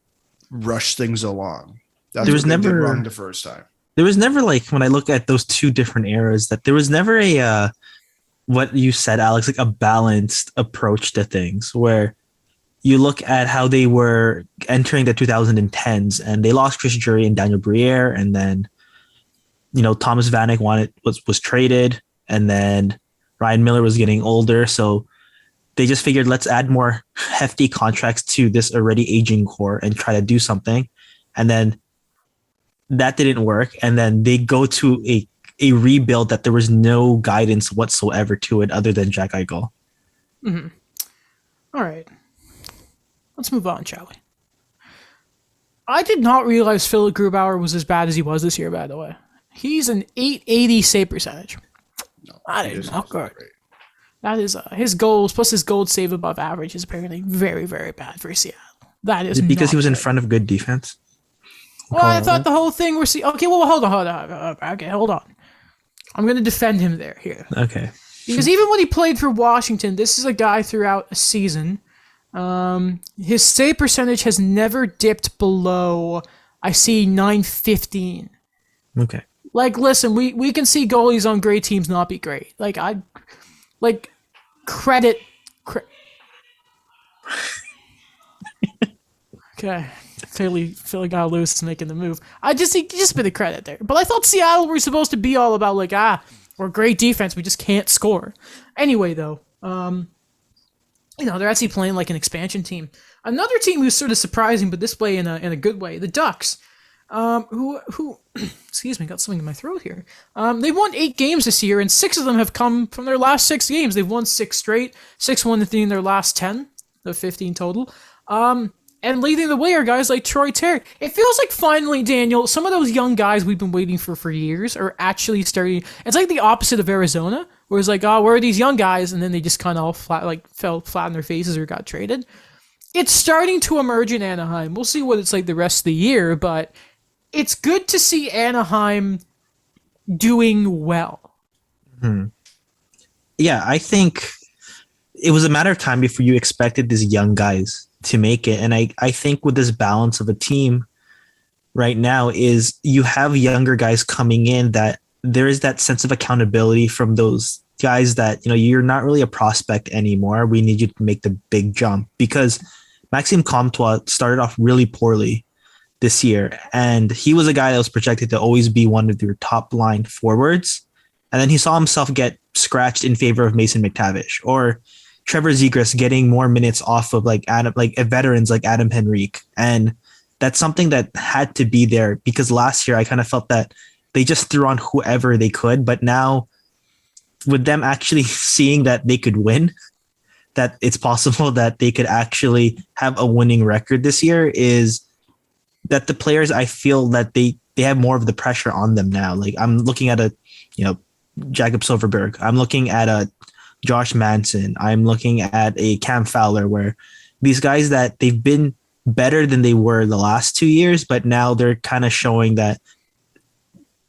rush things along. That's what they did wrong the first time. There was never, when I look at those two different eras, that there was never a what you said, Alex, a balanced approach to things, where you look at how they were entering the 2010s and they lost Chris Drury and Daniel Briere, and then Thomas Vanek was traded, and then Ryan Miller was getting older, so they just figured, let's add more hefty contracts to this already aging core and try to do something. And then that didn't work. And then they go to a rebuild that there was no guidance whatsoever to it other than Jack Eichel. Mm-hmm. All right. Let's move on, shall we? I did not realize Philip Grubauer was as bad as he was this year, by the way. He's an .880 save percentage. No, that is not good. Great. That is his goals plus his gold save above average is apparently very, very bad for Seattle. That is because he was in front of good defense. Well, I thought the whole thing was okay. Well, hold on. Okay, hold on. I'm going to defend him here. Okay. Because even when he played for Washington, this is a guy throughout a season. His save percentage has never dipped below, I see, .915. Okay. credit. Okay, clearly Philly got loose making the move. Just a bit of credit there. But I thought Seattle were supposed to be all about like we're great defense, we just can't score. Anyway, though, they're actually playing like an expansion team. Another team who's sort of surprising, but this way in a good way, the Ducks. Who excuse me, got something in my throat here. They've won 8 games this year, and 6 of them have come from their last 6 games. They've won 6 straight, 6-1 in their last 10, the 15 total. And leading the way are guys like Troy Terry. It feels like finally, Daniel, some of those young guys we've been waiting for years are actually starting. It's like the opposite of Arizona, where it's like, where are these young guys? And then they just kind of all fell flat on their faces or got traded. It's starting to emerge in Anaheim. We'll see what it's like the rest of the year, but it's good to see Anaheim doing well. Yeah, I think it was a matter of time before you expected these young guys to make it. And I think with this balance of a team right now is you have younger guys coming in that there is that sense of accountability from those guys that, you're not really a prospect anymore. We need you to make the big jump, because Maxime Comtois started off really poorly this year. And he was a guy that was projected to always be one of your top line forwards. And then he saw himself get scratched in favor of Mason McTavish or Trevor Zegras getting more minutes off of veterans like Adam Henrique. And that's something that had to be there, because last year I kind of felt that they just threw on whoever they could. But now with them actually seeing that they could win, that it's possible that they could actually have a winning record this year, is that the players, I feel that they have more of the pressure on them now. Like I'm looking at Jacob Silverberg. I'm looking at a Josh Manson. I'm looking at a Cam Fowler, where these guys that they've been better than they were the last 2 years, but now they're kind of showing that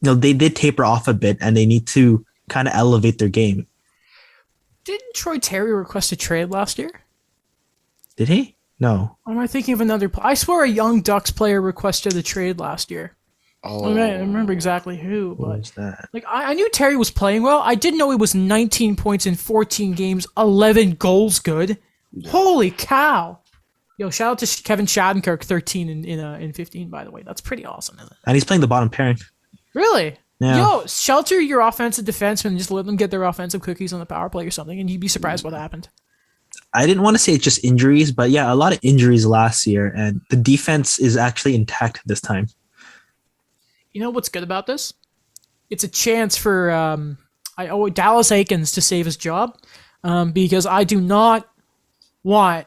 they did taper off a bit and they need to kind of elevate their game. Didn't Troy Terry request a trade last year? Did he? No. Or am I thinking of another? I swear a young Ducks player requested a trade last year. Oh, I remember exactly who. What But was that? I knew Terry was playing well. I didn't know he was 19 points in 14 games, 11 goals good. Yeah. Holy cow. Yo, shout out to Kevin Shattenkirk, 13 in 15, by the way. That's pretty awesome, isn't it? And he's playing the bottom pairing. Really? Yeah. Yo, shelter your offensive defensemen and just let them get their offensive cookies on the power play or something, and you'd be surprised what happened. I didn't want to say it's just injuries, but yeah, a lot of injuries last year, and the defense is actually intact this time. You know what's good about this? It's a chance for Dallas Aikens to save his job, because I do not want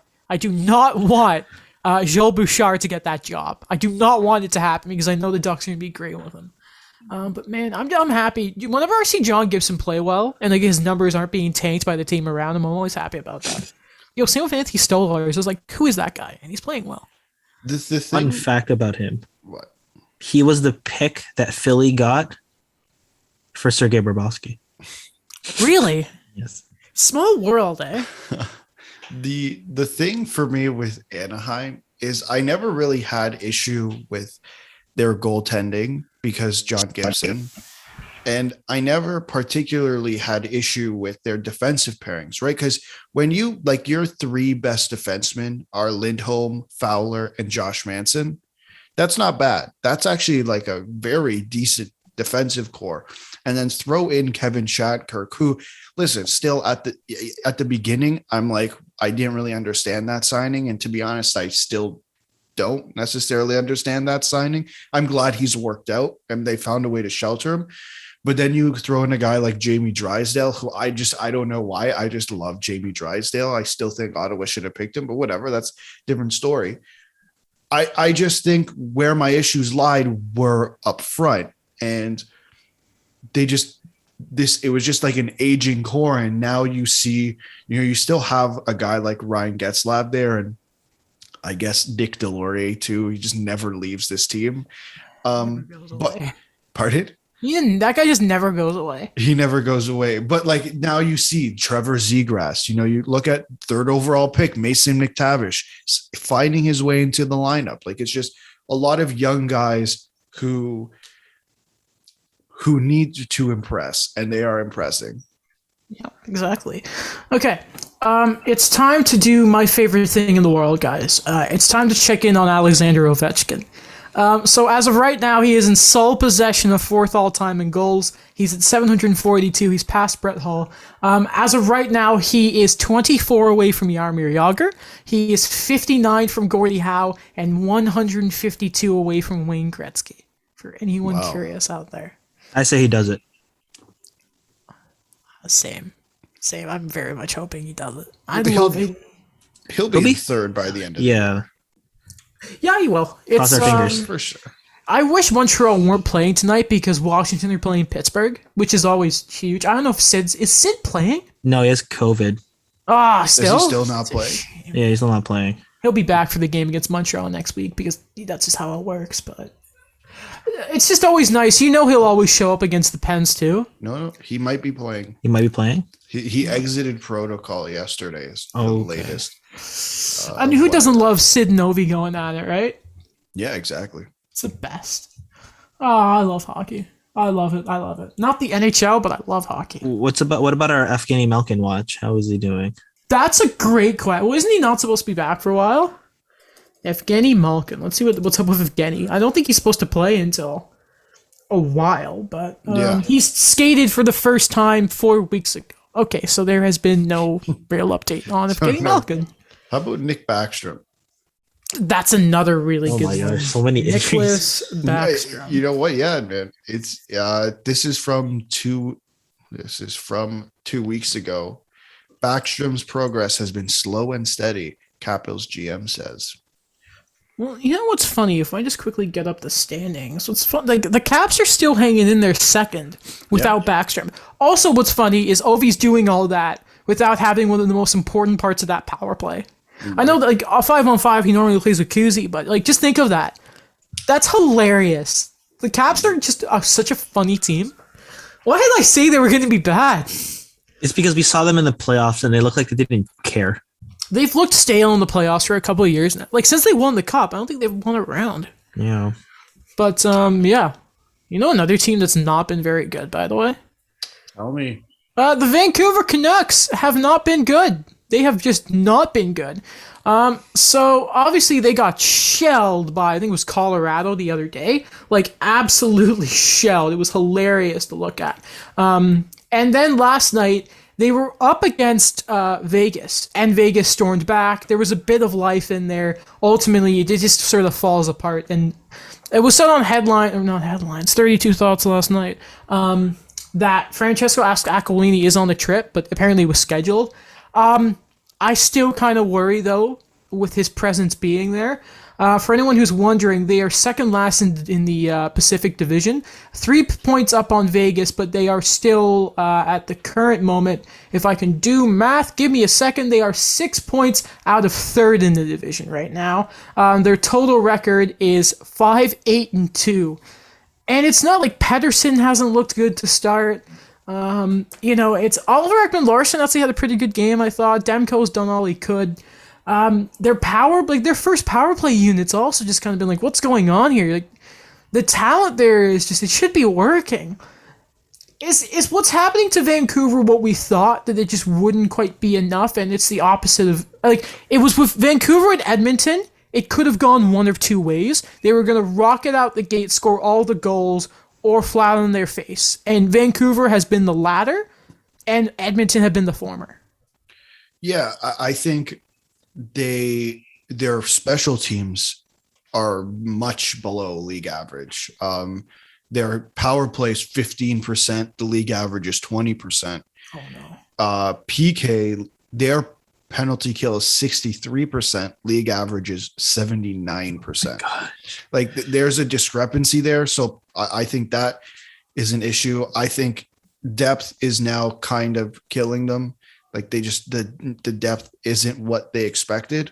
Joel Bouchard to get that job. I do not want it to happen, because I know the Ducks are going to be great with him. But man, I'm happy. Whenever I see John Gibson play well and his numbers aren't being tanked by the team around him, I'm always happy about that. Yo, same with Anthony Stolarz. I was like, who is that guy? And he's playing well. The thing, Fun fact about him. What? He was the pick that Philly got for Sergei Bobrovsky. Really? Yes. Small world, eh? The thing for me with Anaheim is I never really had issue with their goaltending because John Gibson, and I never particularly had issue with their defensive pairings, right? Because when you your 3 best defensemen are Lindholm, Fowler, and Josh Manson, that's not bad. That's actually like a very decent defensive core. And then throw in Kevin Shattenkirk, who, listen, still at the beginning, I'm like, I didn't really understand that signing. And to be honest, I still don't necessarily understand that signing. I'm glad he's worked out and they found a way to shelter him. But then you throw in a guy like Jamie Drysdale, who I don't know why. I just love Jamie Drysdale. I still think Ottawa should have picked him, but whatever. That's a different story. I just think where my issues lied were up front, and it was just like an aging core. And now you see, you still have a guy like Ryan Getzlaf there, and I guess Nick Delorier too. He just never leaves this team. But pardon? That guy just never goes away. He never goes away. But now you see Trevor Zegras. You look at 3rd overall pick Mason McTavish finding his way into the lineup. It's just a lot of young guys who need to impress, and they are impressing. Yeah, exactly. Okay. It's time to do my favorite thing in the world, guys. It's time to check in on Alexander Ovechkin. So as of right now, he is in sole possession of fourth all-time in goals. He's at 742. He's past Brett Hull. As of right now, he is 24 away from Jaromir Jagr. He is 59 from Gordie Howe and 152 away from Wayne Gretzky. For anyone curious out there. I say he does it. Same. I'm very much hoping he does it. I love it. He'll be third by the end of the year. Yeah, he will. Cross our fingers. For sure. I wish Montreal weren't playing tonight because Washington are playing Pittsburgh, which is always huge. I don't know if is Sid playing? No, he has COVID. Still? Is he still not playing? Yeah, he's still not playing. He'll be back for the game against Montreal next week because that's just how it works, but it's just always nice. You know he'll always show up against the Pens too. No, he might be playing. He might be playing? He exited protocol yesterday is the latest. And who doesn't love Sid Novi going at it, right? Yeah, exactly. It's the best. Oh, I love hockey. I love it. Not the NHL, but I love hockey. What about our Evgeny Malkin watch? How is he doing? That's a great question. Well, isn't he not supposed to be back for a while? Evgeny Malkin. Let's see what's up with Evgeny. I don't think he's supposed to play until a while, but he's skated for the first time 4 weeks ago. Okay, so there has been no real update on Evgeny Malkin. How about Nick Backstrom? That's another really good one. Gosh, so many Nicholas injuries. Backstrom. You know what? Yeah, man. It's this is from 2 weeks ago. Backstrom's progress has been slow and steady, Capitals GM says. Well, you know what's funny? If I just quickly get up the standings, what's fun? Like the Caps are still hanging in there second without Backstrom. Also, what's funny is Ovi's doing all that without having one of the most important parts of that power play. I know that like 5-on-5 he normally plays with Kuzi, but like just think of that. That's hilarious. The Caps are just such a funny team. Why did I say they were going to be bad? It's because we saw them in the playoffs and they looked like they didn't care. They've looked stale in the playoffs for a couple of years now. Like since they won the cup, I don't think they've won a round. Yeah. But yeah, you know another team that's not been very good, by the way. Tell me. The Vancouver Canucks have not been good. They have just not been good. So obviously they got shelled by, I think it was Colorado the other day. Like absolutely shelled. It was hilarious to look at. And then last night they were up against Vegas, and Vegas stormed back. There was a bit of life in there. Ultimately, it just sort of falls apart. And it was said on not headlines, 32 Thoughts last night, that Francesco Aquilini is on the trip, but apparently was scheduled. I still kind of worry, though, with his presence being there. For anyone who's wondering, they are second last in the Pacific Division. 3 points up on Vegas, but they are still, at the current moment, if I can do math, give me a second, they are 6 points out of third in the division right now. Their total record is 5-8-2. And it's not like Pedersen hasn't looked good to start. It's Oliver Ekman-Larsson actually had a pretty good game, I thought. Demko's done all he could. Their first power play unit's also just kind of been like, what's going on here? Like, the talent there is just, it should be working. Is what's happening to Vancouver what we thought, that it just wouldn't quite be enough, and it's the opposite of, like, it was with Vancouver and Edmonton, it could have gone one of two ways. They were going to rocket out the gate, score all the goals, or flat on their face. And Vancouver has been the latter, and Edmonton have been the former. Yeah, I think their special teams are much below league average. Their power play is 15%. The league average is 20%. Oh no. PK, their penalty kill is 63%. League average is 79%. Oh, like there's a discrepancy there. So I think that is an issue. I think depth is now kind of killing them. Like they just, the depth isn't what they expected,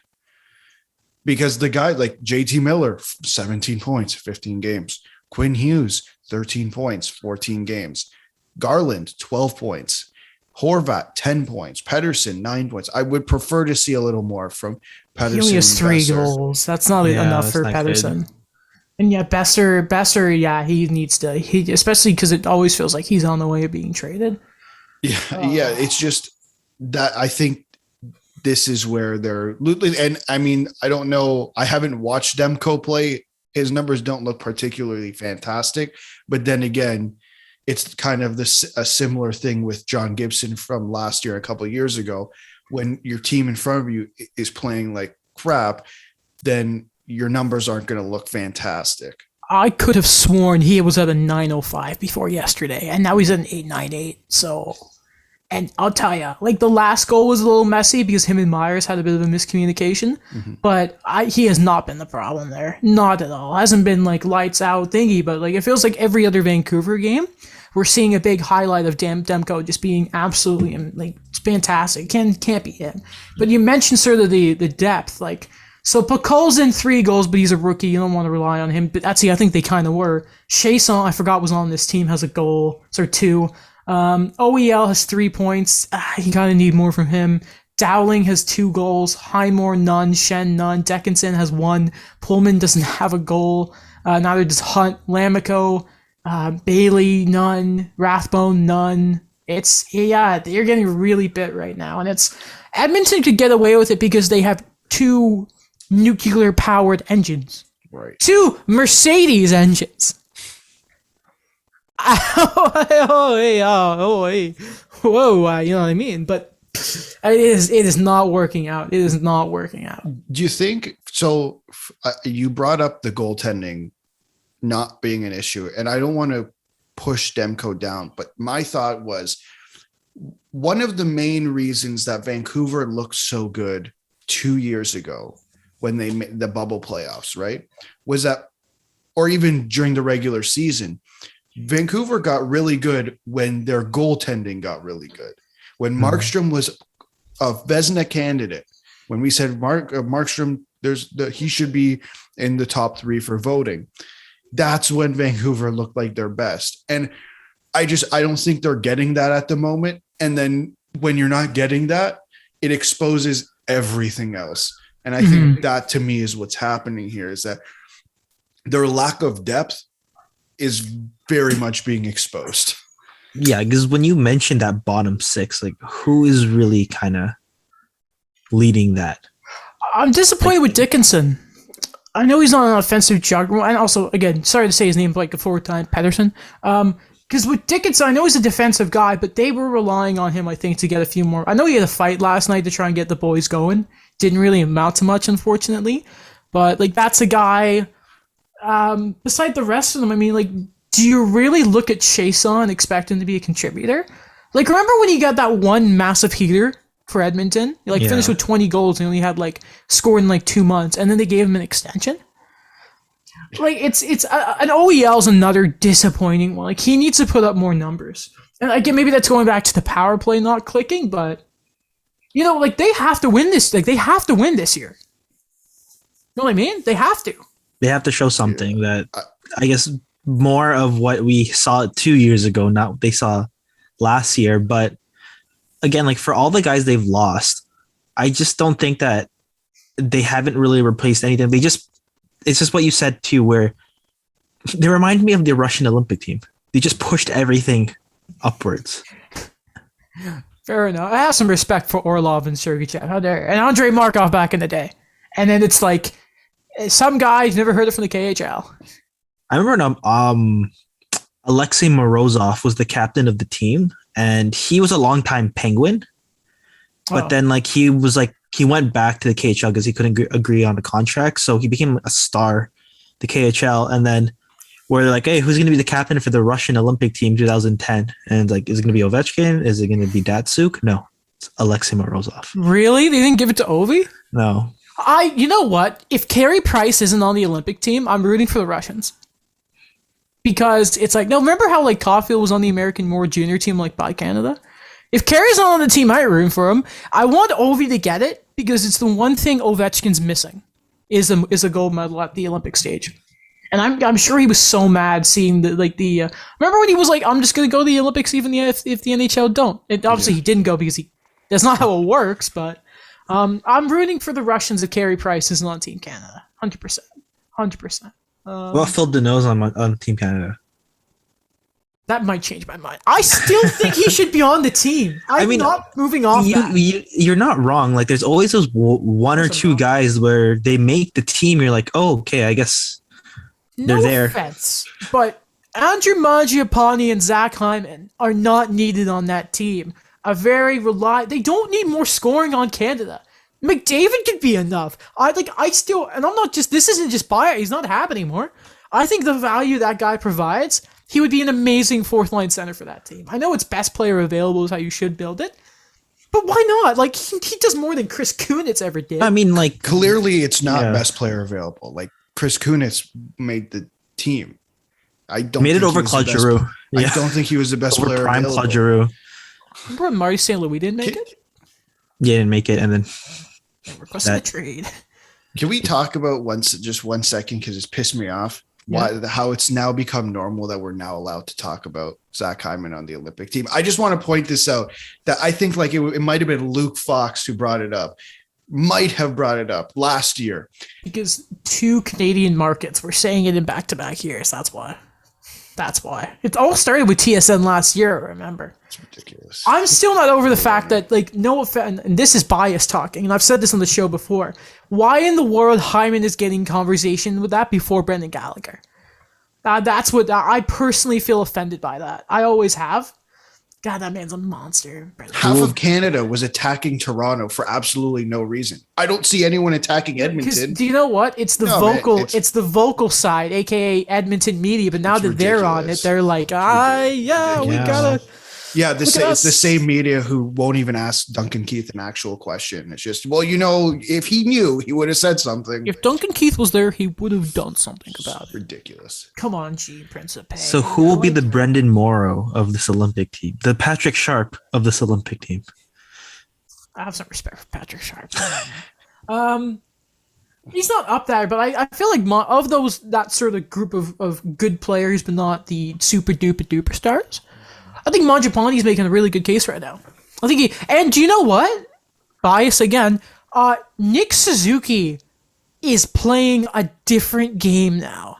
because the guy like JT Miller, 17 points, 15 games. Quinn Hughes, 13 points, 14 games. Garland, 12 points. Horvat, 10 points. Pedersen, 9 points. I would prefer to see a little more from Pedersen. He only has 3 goals. That's not enough for Pedersen. Good. And yeah, Besser, yeah, he needs to, especially because it always feels like he's on the way of being traded. Yeah. It's just that I think this is where they're, and I mean, I don't know. I haven't watched Demko play. His numbers don't look particularly fantastic, but then again, it's kind of a similar thing with John Gibson from last year, a couple of years ago, when your team in front of you is playing like crap, then your numbers aren't going to look fantastic. I could have sworn he was at a 905 before yesterday, and now he's at an 898. So, and I'll tell you, like the last goal was a little messy because him and Myers had a bit of a miscommunication, but he has not been the problem there. Not at all. Hasn't been like lights out thingy, but like it feels like every other Vancouver game, we're seeing a big highlight of Demko just being absolutely like it's fantastic. Can't be him. But you mentioned sort of the depth, like. So Pakol's in 3 goals, but he's a rookie. You don't want to rely on him. But actually, I think they kind of were. Chason, I forgot, was on this team, has a goal. So 2. OEL has 3 points. You kind of need more from him. Dowling has 2 goals. Highmore, none. Shen, none. Dickinson has 1. Pullman doesn't have a goal. Neither does Hunt. Lamico, Bailey, none. Rathbone, none. They're getting really bit right now. And it's Edmonton could get away with it because they have 2 nuclear-powered engines. Right. 2 Mercedes engines. Whoa, you know what I mean? But it is not working out. It is not working out. Do you think so? You brought up the goaltending not being an issue, and I don't want to push Demko down, but my thought was one of the main reasons that Vancouver looked so good 2 years ago when they made the bubble playoffs, right? Was that, or even during the regular season, Vancouver got really good when their goaltending got really good. When Markstrom was a Vezina candidate, when we said Markstrom, he should be in the top 3 for voting. That's when Vancouver looked like their best. And I don't think they're getting that at the moment. And then when you're not getting that, it exposes everything else. And I think that to me is what's happening here, is that their lack of depth is very much being exposed. Yeah, because when you mentioned that bottom 6, like who is really kind of leading that? I'm disappointed with Dickinson. I know he's not an offensive juggernaut, and also, again, sorry to say his name like a 4th time, Pedersen. Because with Dickinson, I know he's a defensive guy, but they were relying on him, I think, to get a few more. I know he had a fight last night to try and get the boys going. Didn't really amount to much, unfortunately. But, like, that's a guy, beside the rest of them, I mean, like, do you really look at Chason and expect him to be a contributor? Like, remember when he got that one massive heater for Edmonton? He, finished with 20 goals and only had, scored in, 2 months, and then they gave him an extension? Like, it's an OEL's another disappointing one. Like, he needs to put up more numbers. And again, maybe that's going back to the power play not clicking, but, they have to win this. Like, they have to win this year. You know what I mean? They have to. They have to show something that, I guess, more of what we saw 2 years ago, not what they saw last year. But again, for all the guys they've lost, I just don't think that they haven't really replaced anything. It's just what you said too, where they remind me of the Russian Olympic team. They just pushed everything upwards. Fair enough. I have some respect for Orlov and Sergachev. How dare, and Andrei Markov back in the day. And then it's some guys never heard it from the KHL. I remember Alexei Morozov was the captain of the team, and he was a longtime Penguin. But then he went back to the KHL because he couldn't agree on the contract. So he became a star, the KHL. And then where they're like, hey, who's going to be the captain for the Russian Olympic team 2010? And is it going to be Ovechkin? Is it going to be Datsuk? No, it's Alexei Morozov. Really? They didn't give it to Ovi? No. You know what? If Carey Price isn't on the Olympic team, I'm rooting for the Russians. Because it's no, remember how Caulfield was on the American Moore Junior team by Canada? If Carey's not on the team, I'm rooting for him. I want Ovi to get it because it's the one thing Ovechkin's missing is a gold medal at the Olympic stage. And I'm sure he was so mad seeing remember when he was I'm just gonna go to the Olympics even if the NHL don't. Obviously he didn't go because that's not how it works, but I'm rooting for the Russians if Carey Price isn't on Team Canada. 100%. Well, Phil Deneau's on Team Canada. That might change my mind. I still think he should be on the team. I'm not moving off that. You're not wrong. Like, there's always those one or two guys where they make the team. You're like, oh, okay, I guess they're there. No offense, but Andrew Mangiapane and Zach Hyman are not needed on that team. They don't need more scoring on Canada. McDavid could be enough. This isn't just bias. He's not happy anymore. I think the value that guy provides, he would be an amazing fourth line center for that team. I know it's best player available is how you should build it, but why not? Like, he does more than Chris Kunitz ever did. I mean, like, clearly it's not best player available. Like, Chris Kunitz made the team. I don't made it over Claude Giroux. I don't think he was the best player prime available. Claude Giroux. Remember when Marty St. Louis didn't make it? Yeah, didn't make it, and then requested a trade. Can we talk about just 1 second, because it's pissed me off? How it's now become normal that we're now allowed to talk about Zach Hyman on the Olympic team. I just want to point this out, that I think like it might have been Luke Fox who might have brought it up last year. Because 2 Canadian markets were saying it in back-to-back years. That's why. It all started with TSN last year, remember? It's ridiculous. I'm still not over the fact that, like, no offense, and this is bias talking, and I've said this on the show before. Why in the world Hyman is getting conversation with that before Brendan Gallagher? That's what I personally feel offended by that. I always have. God, that man's a monster. Half of Canada was attacking Toronto for absolutely no reason. I don't see anyone attacking Edmonton. Do you know what? It's the it's the vocal side, aka Edmonton media. But now that they're on it, they're like, we gotta. Yeah, it's the same media who won't even ask Duncan Keith an actual question. It's just, if he knew, he would have said something. If Duncan Keith was there, he would have done something about it. Ridiculous. Come on, G Principe. So who will be the Brendan Morrow of this Olympic team? The Patrick Sharp of this Olympic team? I have some respect for Patrick Sharp. He's not up there, but I feel like of that sort of group of good players, but not the super duper stars, I think Mangiapane's making a really good case right now. I think and do you know what? Bias again. Nick Suzuki is playing a different game now.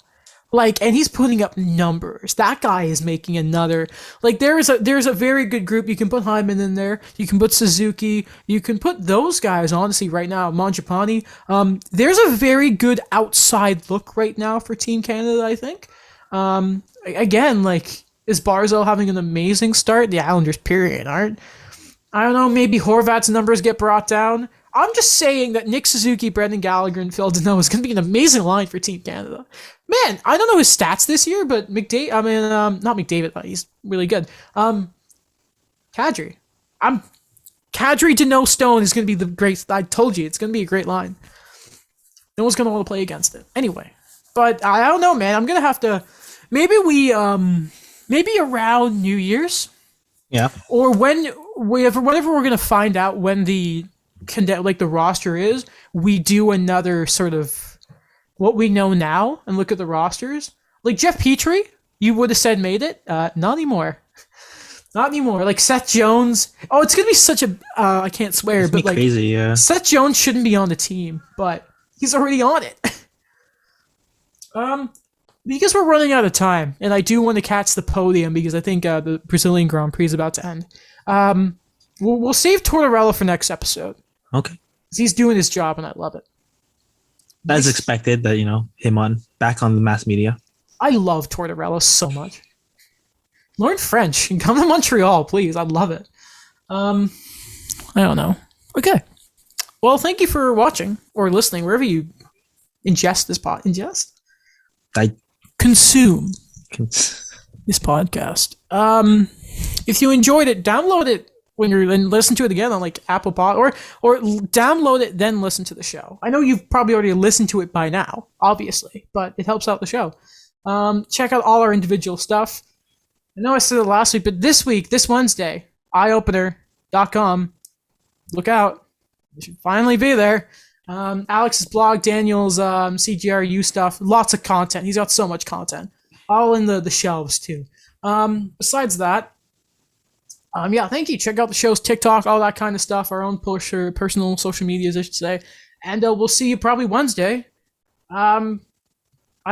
And he's putting up numbers. That guy is making another. There's a very good group. You can put Hyman in there. You can put Suzuki. You can put those guys, honestly, right now. Mangiapane. There's a very good outside look right now for Team Canada, I think. Again, is Barzal having an amazing start? The Islanders, period, aren't. I don't know, maybe Horvat's numbers get brought down. I'm just saying that Nick Suzuki, Brendan Gallagher, and Phil Deneau is going to be an amazing line for Team Canada. Man, I don't know his stats this year, but not McDavid, but he's really good. Kadri. Kadri, Deneau, Stone is going to be the great. I told you, it's going to be a great line. No one's going to want to play against it. Anyway, but I don't know, man. I'm going to have to. Maybe maybe around New Year's. Yeah. Or whenever we're going to find out when the roster is, we do another sort of what we know now and look at the rosters. Like Jeff Petrie, you would have said made it. Not anymore. Not anymore. Like Seth Jones. Oh, it's going to be such a, I can't swear, but crazy, yeah. Seth Jones shouldn't be on the team, but he's already on it. Because we're running out of time, and I do want to catch the podium because I think the Brazilian Grand Prix is about to end. We'll save Tortorella for next episode. Okay. He's doing his job, and I love it. That's expected that, him back on the mass media. I love Tortorella so much. Learn French and come to Montreal, please. I'd love it. I don't know. Okay. Well, thank you for watching or listening, wherever you ingest this consume this podcast. If you enjoyed it, download it and listen to it again on Apple Pod or download it then listen to the show. I know you've probably already listened to it by now, obviously, but it helps out the show. Check out all our individual stuff. I know I said it last week, but this Wednesday, eyeopener.com. Look out. It should finally be there. Alex's blog, Daniel's CGRU stuff, lots of content. He's got so much content, all in the shelves too. Besides that, thank you. Check out the show's TikTok, all that kind of stuff, our own personal social medias, I should say. And we'll see you probably Wednesday. I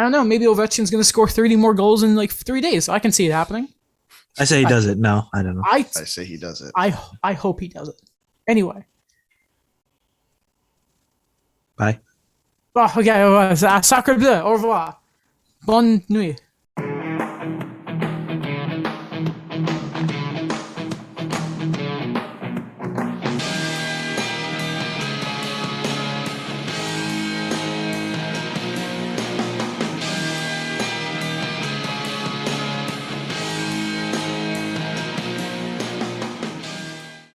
don't know, maybe Ovechkin's going to score 30 more goals in 3 days. I can see it happening. I say he does it. No, I don't know. I say he does it. I hope he does it. Anyway. Bye. Oh, ok, sacre bleu, au revoir. Bonne nuit.